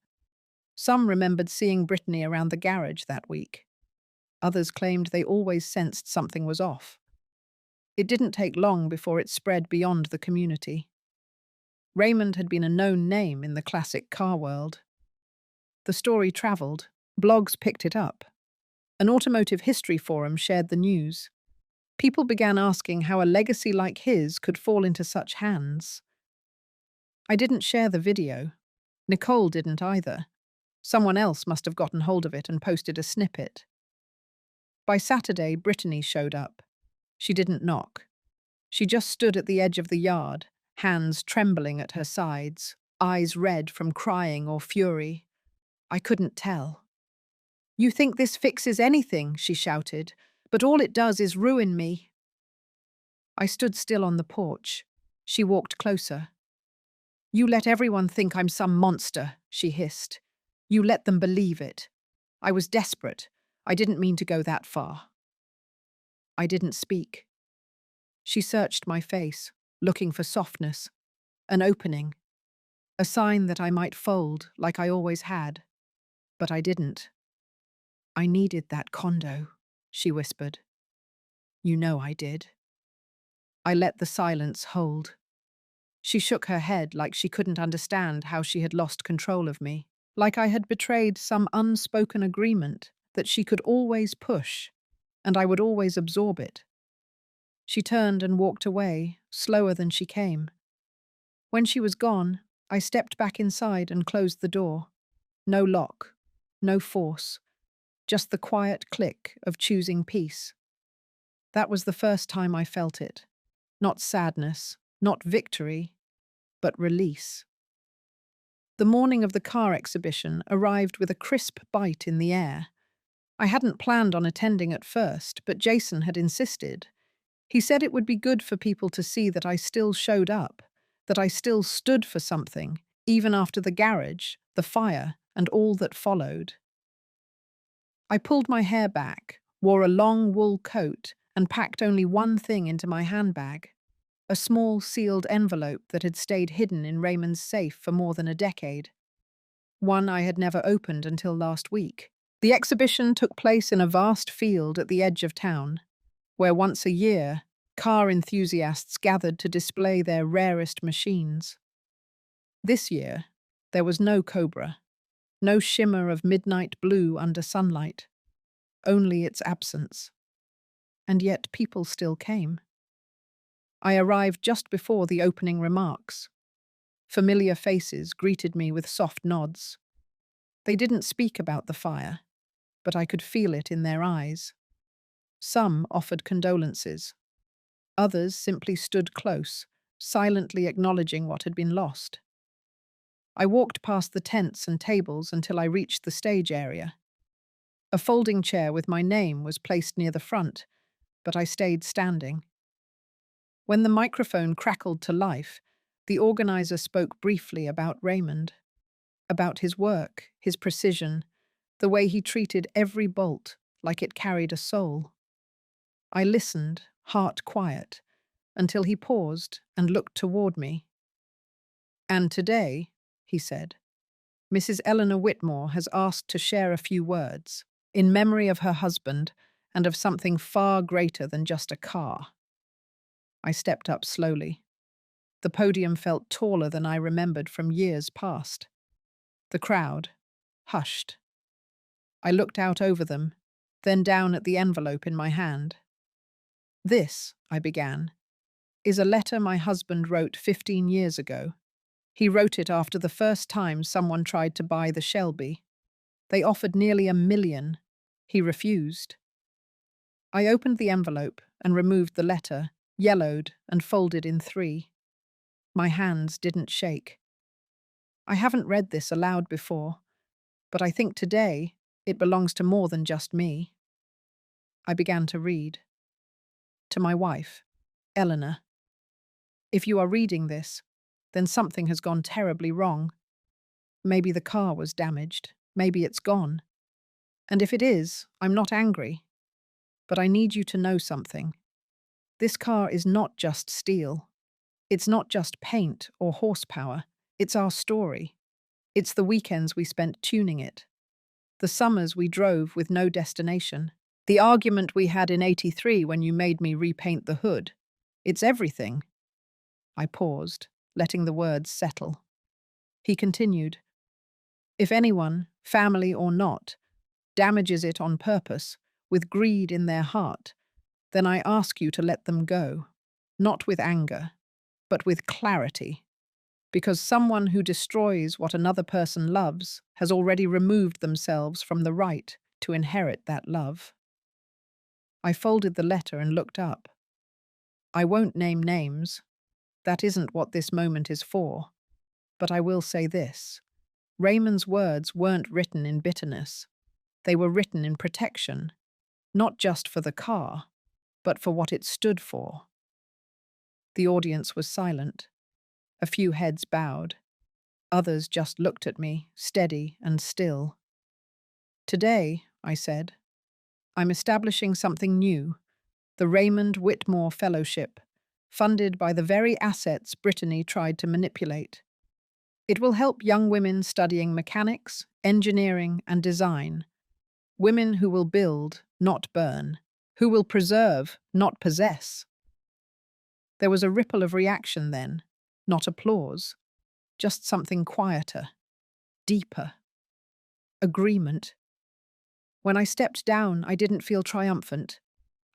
Some remembered seeing Brittany around the garage that week. Others claimed they always sensed something was off. It didn't take long before it spread beyond the community. Raymond had been a known name in the classic car world. The story traveled. Blogs picked it up. An automotive history forum shared the news. People began asking how a legacy like his could fall into such hands. I didn't share the video. Nicole didn't either. Someone else must have gotten hold of it and posted a snippet. By Saturday, Brittany showed up. She didn't knock. She just stood at the edge of the yard, hands trembling at her sides, eyes red from crying or fury. I couldn't tell. "You think this fixes anything," she shouted, "but all it does is ruin me." I stood still on the porch. She walked closer. "You let everyone think I'm some monster," she hissed. "You let them believe it. I was desperate. I didn't mean to go that far." I didn't speak. She searched my face, looking for softness, an opening, a sign that I might fold like I always had. But I didn't. "I needed that condo," she whispered. "You know I did." I let the silence hold. She shook her head like she couldn't understand how she had lost control of me, like I had betrayed some unspoken agreement that she could always push, and I would always absorb it. She turned and walked away, slower than she came. When she was gone, I stepped back inside and closed the door. No lock, no force, just the quiet click of choosing peace. That was the first time I felt it. Not sadness, not victory, but release. The morning of the car exhibition arrived with a crisp bite in the air. I hadn't planned on attending at first, but Jason had insisted. He said it would be good for people to see that I still showed up, that I still stood for something, even after the garage, the fire, and all that followed. I pulled my hair back, wore a long wool coat, and packed only one thing into my handbag: a small sealed envelope that had stayed hidden in Raymond's safe for more than a decade. One I had never opened until last week. The exhibition took place in a vast field at the edge of town, where once a year, car enthusiasts gathered to display their rarest machines. This year, there was no Cobra, no shimmer of midnight blue under sunlight, only its absence. And yet people still came. I arrived just before the opening remarks. Familiar faces greeted me with soft nods. They didn't speak about the fire, but I could feel it in their eyes. Some offered condolences. Others simply stood close, silently acknowledging what had been lost. I walked past the tents and tables until I reached the stage area. A folding chair with my name was placed near the front, but I stayed standing. When the microphone crackled to life, the organizer spoke briefly about Raymond, about his work, his precision, the way he treated every bolt like it carried a soul. I listened, heart quiet, until he paused and looked toward me. "And today," he said, "Mrs. Eleanor Whitmore has asked to share a few words, in memory of her husband and of something far greater than just a car." I stepped up slowly. The podium felt taller than I remembered from years past. The crowd hushed. I looked out over them, then down at the envelope in my hand. "This," I began, "is a letter my husband wrote 15 years ago. He wrote it after the first time someone tried to buy the Shelby. They offered nearly $1 million. He refused." I opened the envelope and removed the letter, yellowed and folded in 3. My hands didn't shake. I haven't read this aloud before, but I think today it belongs to more than just me. I began to read. "To my wife, Eleanor. If you are reading this, then something has gone terribly wrong. Maybe the car was damaged. Maybe it's gone. And if it is, I'm not angry. But I need you to know something. This car is not just steel. It's not just paint or horsepower. It's our story. It's the weekends we spent tuning it. The summers we drove with no destination. The argument we had in '83 when you made me repaint the hood. It's everything." I paused, letting the words settle. He continued, "If anyone, family or not, damages it on purpose, with greed in their heart, then I ask you to let them go. Not with anger, but with clarity. Because someone who destroys what another person loves has already removed themselves from the right to inherit that love." I folded the letter and looked up. I won't name names. That isn't what this moment is for. But I will say this. Raymond's words weren't written in bitterness. They were written in protection, not just for the car, but for what it stood for. The audience was silent. A few heads bowed. Others just looked at me, steady and still. "Today," I said, "I'm establishing something new, the Raymond Whitmore Fellowship, funded by the very assets Brittany tried to manipulate. It will help young women studying mechanics, engineering, and design. Women who will build, not burn. Who will preserve, not possess." There was a ripple of reaction then, not applause, just something quieter, deeper. agreement. When I stepped down, I didn't feel triumphant.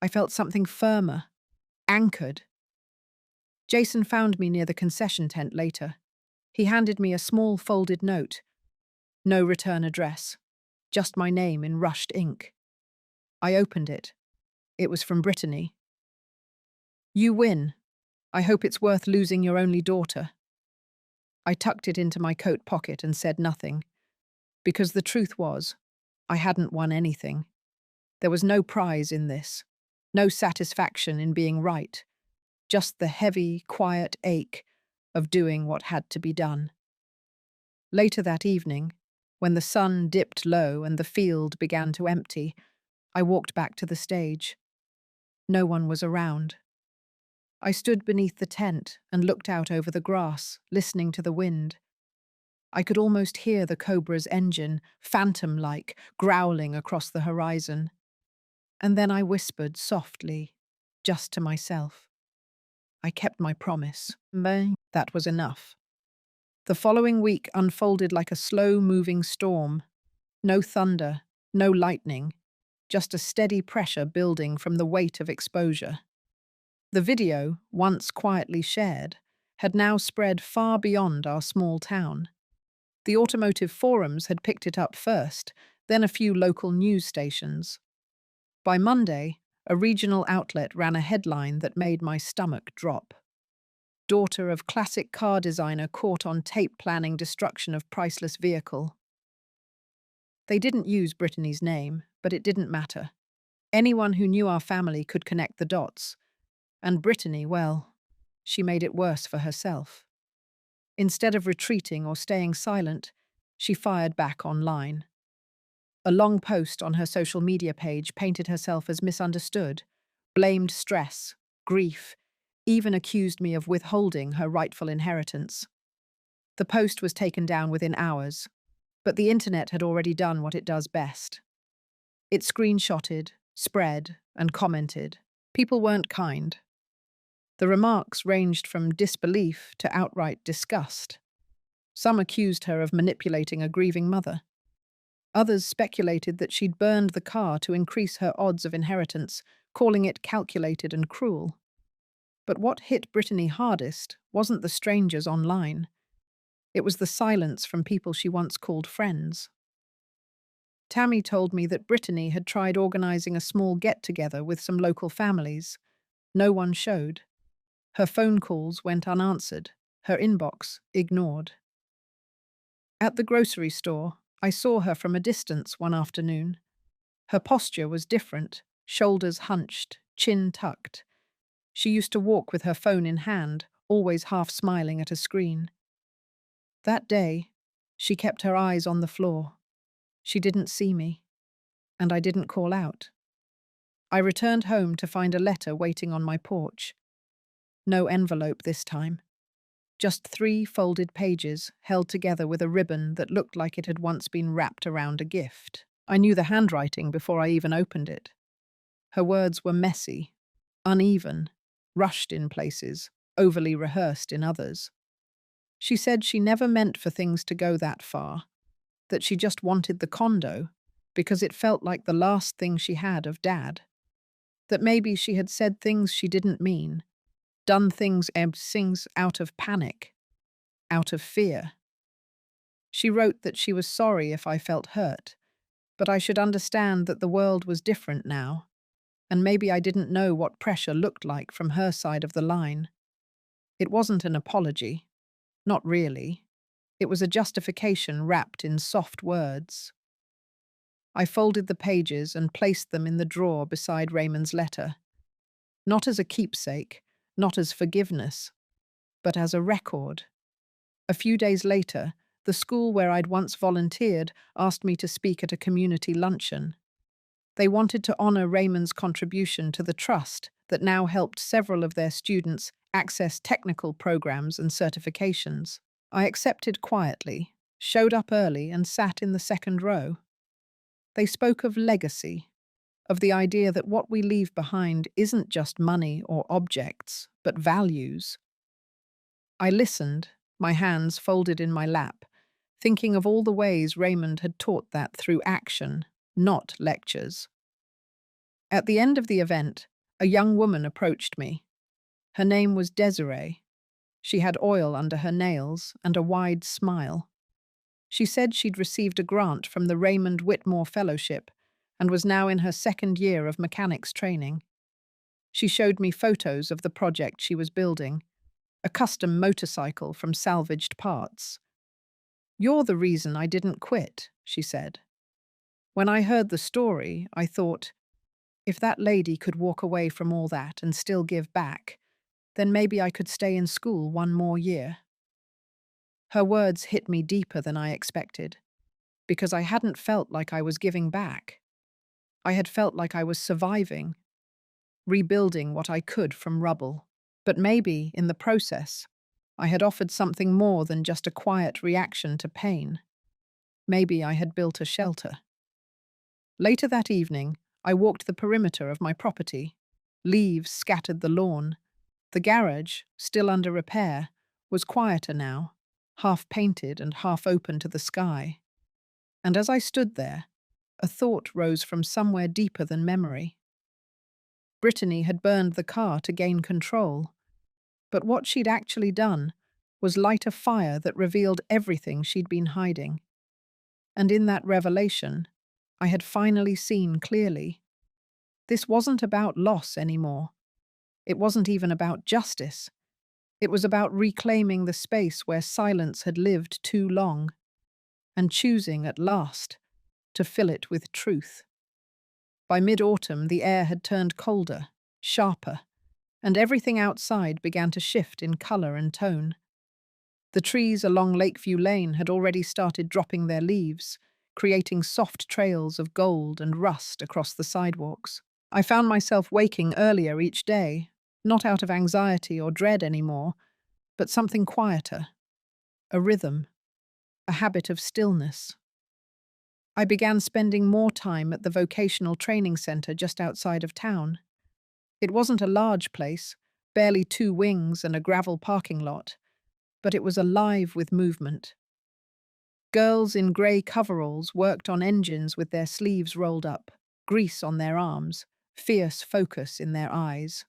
I felt something firmer, anchored. Jason found me near the concession tent later. He handed me a small folded note. No return address. Just my name in rushed ink. I opened it. It was from Brittany. "You win. I hope it's worth losing your only daughter." I tucked it into my coat pocket and said nothing, because the truth was, I hadn't won anything. There was no prize in this, no satisfaction in being right, just the heavy, quiet ache of doing what had to be done. Later that evening, when the sun dipped low and the field began to empty, I walked back to the stage. No one was around. I stood beneath the tent and looked out over the grass, listening to the wind. I could almost hear the Cobra's engine, phantom-like, growling across the horizon. And then I whispered softly, just to myself. I kept my promise. That was enough. The following week unfolded like a slow-moving storm. No thunder, no lightning, just a steady pressure building from the weight of exposure. The video, once quietly shared, had now spread far beyond our small town. The automotive forums had picked it up first, then a few local news stations. By Monday, a regional outlet ran a headline that made my stomach drop. "Daughter of classic car designer caught on tape planning destruction of priceless vehicle." They didn't use Brittany's name, but it didn't matter. Anyone who knew our family could connect the dots. And Brittany, well, she made it worse for herself. Instead of retreating or staying silent, she fired back online. A long post on her social media page painted herself as misunderstood, blamed stress, grief, even accused me of withholding her rightful inheritance. The post was taken down within hours, but the internet had already done what it does best. It screenshotted, spread, and commented. People weren't kind. The remarks ranged from disbelief to outright disgust. Some accused her of manipulating a grieving mother. Others speculated that she'd burned the car to increase her odds of inheritance, calling it calculated and cruel. But what hit Brittany hardest wasn't the strangers online. It was the silence from people she once called friends. Tammy told me that Brittany had tried organizing a small get-together with some local families. No one showed. Her phone calls went unanswered, her inbox ignored. At the grocery store, I saw her from a distance one afternoon. Her posture was different, shoulders hunched, chin tucked. She used to walk with her phone in hand, always half smiling at a screen. That day, she kept her eyes on the floor. She didn't see me, and I didn't call out. I returned home to find a letter waiting on my porch. No envelope this time. Just 3 folded pages held together with a ribbon that looked like it had once been wrapped around a gift. I knew the handwriting before I even opened it. Her words were messy, uneven, rushed in places, overly rehearsed in others. She said she never meant for things to go that far, that she just wanted the condo because it felt like the last thing she had of Dad. That maybe she had said things she didn't mean, done things out of panic, out of fear. She wrote that she was sorry if I felt hurt, but I should understand that the world was different now, and maybe I didn't know what pressure looked like from her side of the line. It wasn't an apology. Not really. It was a justification wrapped in soft words. I folded the pages and placed them in the drawer beside Raymond's letter. Not as a keepsake, not as forgiveness, but as a record. A few days later, the school where I'd once volunteered asked me to speak at a community luncheon. They wanted to honor Raymond's contribution to the trust that now helped several of their students access technical programs and certifications. I accepted quietly, showed up early, and sat in the second row. They spoke of legacy, of the idea that what we leave behind isn't just money or objects, but values. I listened, my hands folded in my lap, thinking of all the ways Raymond had taught that through action, not lectures. At the end of the event, a young woman approached me. Her name was Desiree. She had oil under her nails and a wide smile. She said she'd received a grant from the Raymond Whitmore Fellowship and was now in her second year of mechanics training. She showed me photos of the project she was building, a custom motorcycle from salvaged parts. "You're the reason I didn't quit," she said. When I heard the story, I thought, if that lady could walk away from all that and still give back, then maybe I could stay in school one more year. Her words hit me deeper than I expected, because I hadn't felt like I was giving back. I had felt like I was surviving, rebuilding what I could from rubble. But maybe, in the process, I had offered something more than just a quiet reaction to pain. Maybe I had built a shelter. Later that evening, I walked the perimeter of my property. Leaves scattered the lawn. The garage, still under repair, was quieter now, half painted and half open to the sky. And as I stood there, a thought rose from somewhere deeper than memory. Brittany had burned the car to gain control, but what she'd actually done was light a fire that revealed everything she'd been hiding. And in that revelation, I had finally seen clearly. This wasn't about loss anymore. It wasn't even about justice. It was about reclaiming the space where silence had lived too long, and choosing, at last, to fill it with truth. By mid-autumn, the air had turned colder, sharper, and everything outside began to shift in colour and tone. The trees along Lakeview Lane had already started dropping their leaves, creating soft trails of gold and rust across the sidewalks. I found myself waking earlier each day, not out of anxiety or dread anymore, but something quieter, a rhythm, a habit of stillness. I began spending more time at the vocational training centre just outside of town. It wasn't a large place, barely 2 wings and a gravel parking lot, but it was alive with movement. Girls in grey coveralls worked on engines with their sleeves rolled up, grease on their arms, fierce focus in their eyes.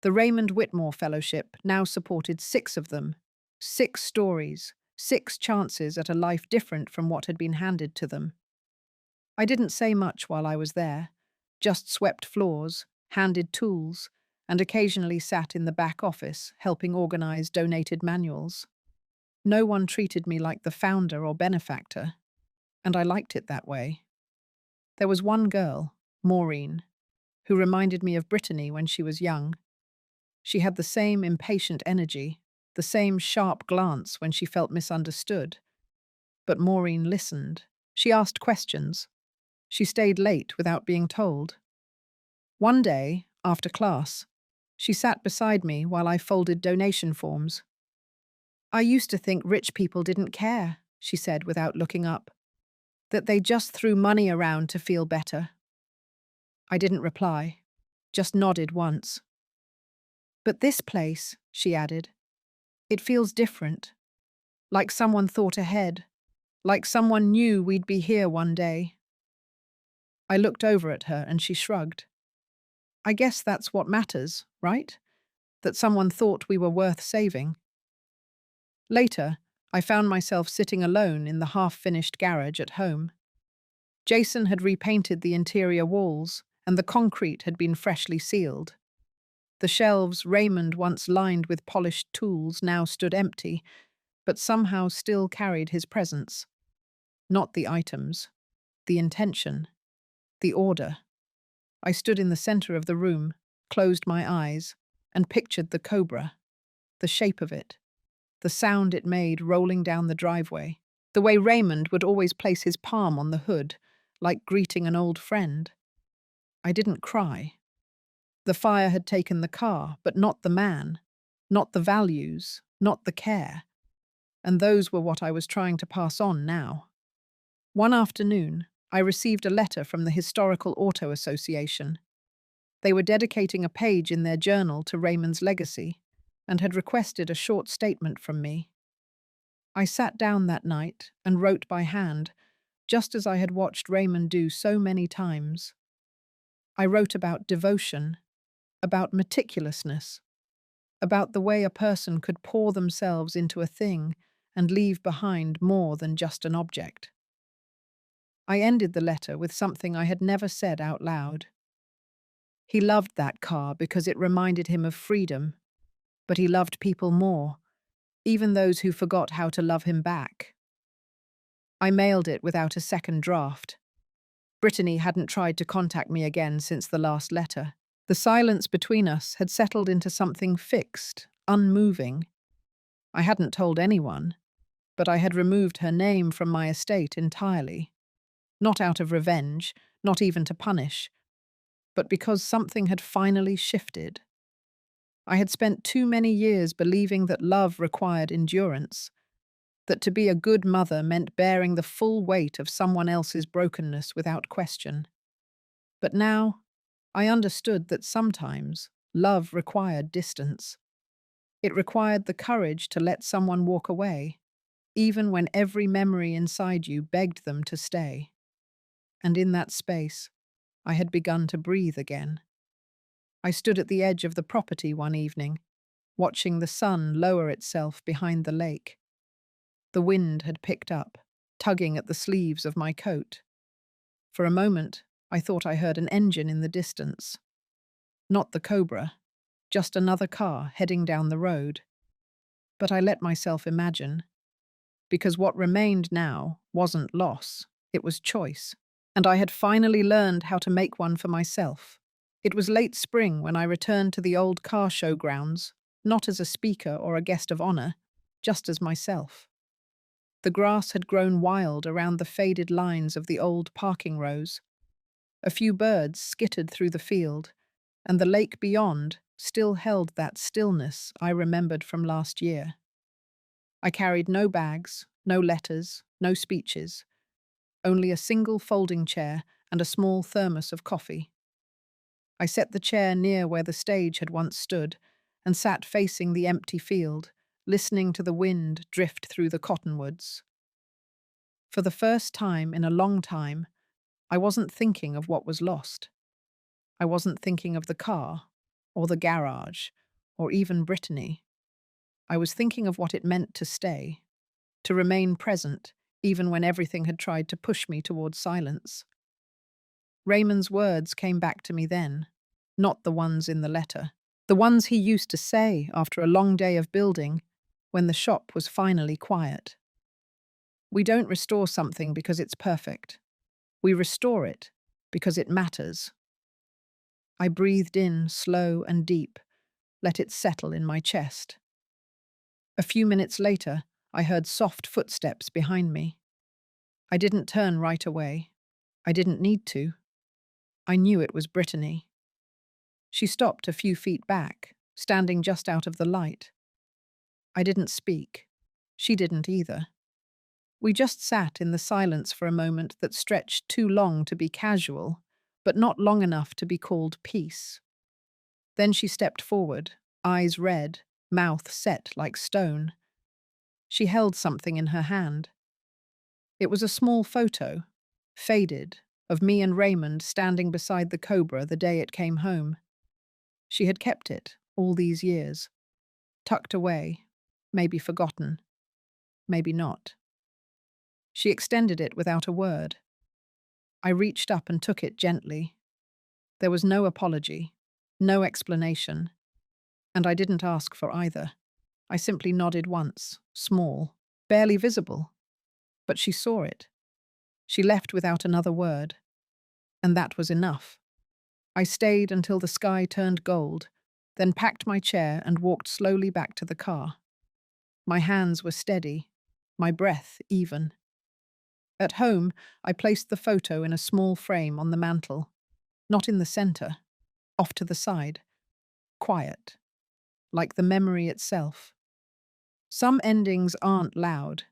The Raymond Whitmore Fellowship now supported 6 of them, 6 stories, 6 chances at a life different from what had been handed to them. I didn't say much while I was there, just swept floors, handed tools, and occasionally sat in the back office helping organize donated manuals. No one treated me like the founder or benefactor, and I liked it that way. There was one girl, Maureen, who reminded me of Brittany when she was young. She had the same impatient energy, the same sharp glance when she felt misunderstood. But Maureen listened. She asked questions. She stayed late without being told. One day, after class, she sat beside me while I folded donation forms. "I used to think rich people didn't care," she said without looking up, "that they just threw money around to feel better." I didn't reply, just nodded once. "But this place," she added, "it feels different. Like someone thought ahead. Like someone knew we'd be here one day." I looked over at her and she shrugged. "I guess that's what matters, right? That someone thought we were worth saving." Later, I found myself sitting alone in the half-finished garage at home. Jason had repainted the interior walls, and the concrete had been freshly sealed. The shelves Raymond once lined with polished tools now stood empty, but somehow still carried his presence. Not the items, the intention, the order. I stood in the center of the room, closed my eyes, and pictured the Cobra, the shape of it, the sound it made rolling down the driveway, the way Raymond would always place his palm on the hood, like greeting an old friend. I didn't cry. The fire had taken the car, but not the man, not the values, not the care. And those were what I was trying to pass on now. One afternoon, I received a letter from the Historical Auto Association. They were dedicating a page in their journal to Raymond's legacy and had requested a short statement from me. I sat down that night and wrote by hand, just as I had watched Raymond do so many times. I wrote about devotion, about meticulousness, about the way a person could pour themselves into a thing and leave behind more than just an object. I ended the letter with something I had never said out loud. He loved that car because it reminded him of freedom, but he loved people more, even those who forgot how to love him back. I mailed it without a second draft. Brittany hadn't tried to contact me again since the last letter. The silence between us had settled into something fixed, unmoving. I hadn't told anyone, but I had removed her name from my estate entirely. Not out of revenge, not even to punish, but because something had finally shifted. I had spent too many years believing that love required endurance, that to be a good mother meant bearing the full weight of someone else's brokenness without question. But now, I understood that sometimes love required distance. It required the courage to let someone walk away, even when every memory inside you begged them to stay. And in that space, I had begun to breathe again. I stood at the edge of the property one evening, watching the sun lower itself behind the lake. The wind had picked up, tugging at the sleeves of my coat. For a moment, I thought I heard an engine in the distance. Not the Cobra, just another car heading down the road. But I let myself imagine, because what remained now wasn't loss, it was choice. And I had finally learned how to make one for myself. It was late spring when I returned to the old car show grounds, not as a speaker or a guest of honor, just as myself. The grass had grown wild around the faded lines of the old parking rows. A few birds skittered through the field, and the lake beyond still held that stillness I remembered from last year. I carried no bags, no letters, no speeches, only a single folding chair and a small thermos of coffee. I set the chair near where the stage had once stood and sat facing the empty field, listening to the wind drift through the cottonwoods. For the first time in a long time, I wasn't thinking of what was lost. I wasn't thinking of the car, or the garage, or even Brittany. I was thinking of what it meant to stay, to remain present, even when everything had tried to push me towards silence. Raymond's words came back to me then, not the ones in the letter. The ones he used to say after a long day of building, when the shop was finally quiet. We don't restore something because it's perfect. We restore it because it matters. I breathed in slow and deep, let it settle in my chest. A few minutes later, I heard soft footsteps behind me. I didn't turn right away. I didn't need to. I knew it was Brittany. She stopped a few feet back, standing just out of the light. I didn't speak. She didn't either. We just sat in the silence for a moment that stretched too long to be casual, but not long enough to be called peace. Then she stepped forward, eyes red, mouth set like stone. She held something in her hand. It was a small photo, faded, of me and Raymond standing beside the Cobra the day it came home. She had kept it all these years, tucked away, maybe forgotten, maybe not. She extended it without a word. I reached up and took it gently. There was no apology, no explanation, and I didn't ask for either. I simply nodded once, small, barely visible. But she saw it. She left without another word, and that was enough. I stayed until the sky turned gold, then packed my chair and walked slowly back to the car. My hands were steady, my breath even. At home, I placed the photo in a small frame on the mantel, not in the center, off to the side, quiet, like the memory itself. Some endings aren't loud.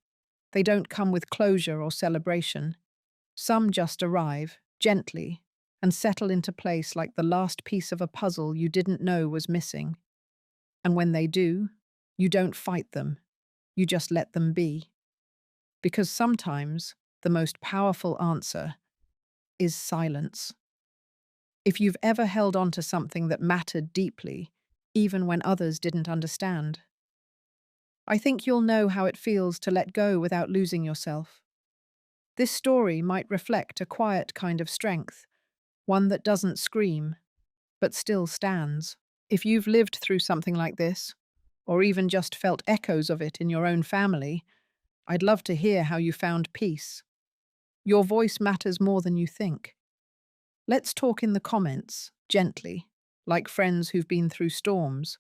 They don't come with closure or celebration. Some just arrive, gently, and settle into place like the last piece of a puzzle you didn't know was missing. And when they do, you don't fight them. You just let them be. Because sometimes the most powerful answer is silence. If you've ever held on to something that mattered deeply, even when others didn't understand, I think you'll know how it feels to let go without losing yourself. This story might reflect a quiet kind of strength, one that doesn't scream, but still stands. If you've lived through something like this, or even just felt echoes of it in your own family, I'd love to hear how you found peace. Your voice matters more than you think. Let's talk in the comments, gently, like friends who've been through storms.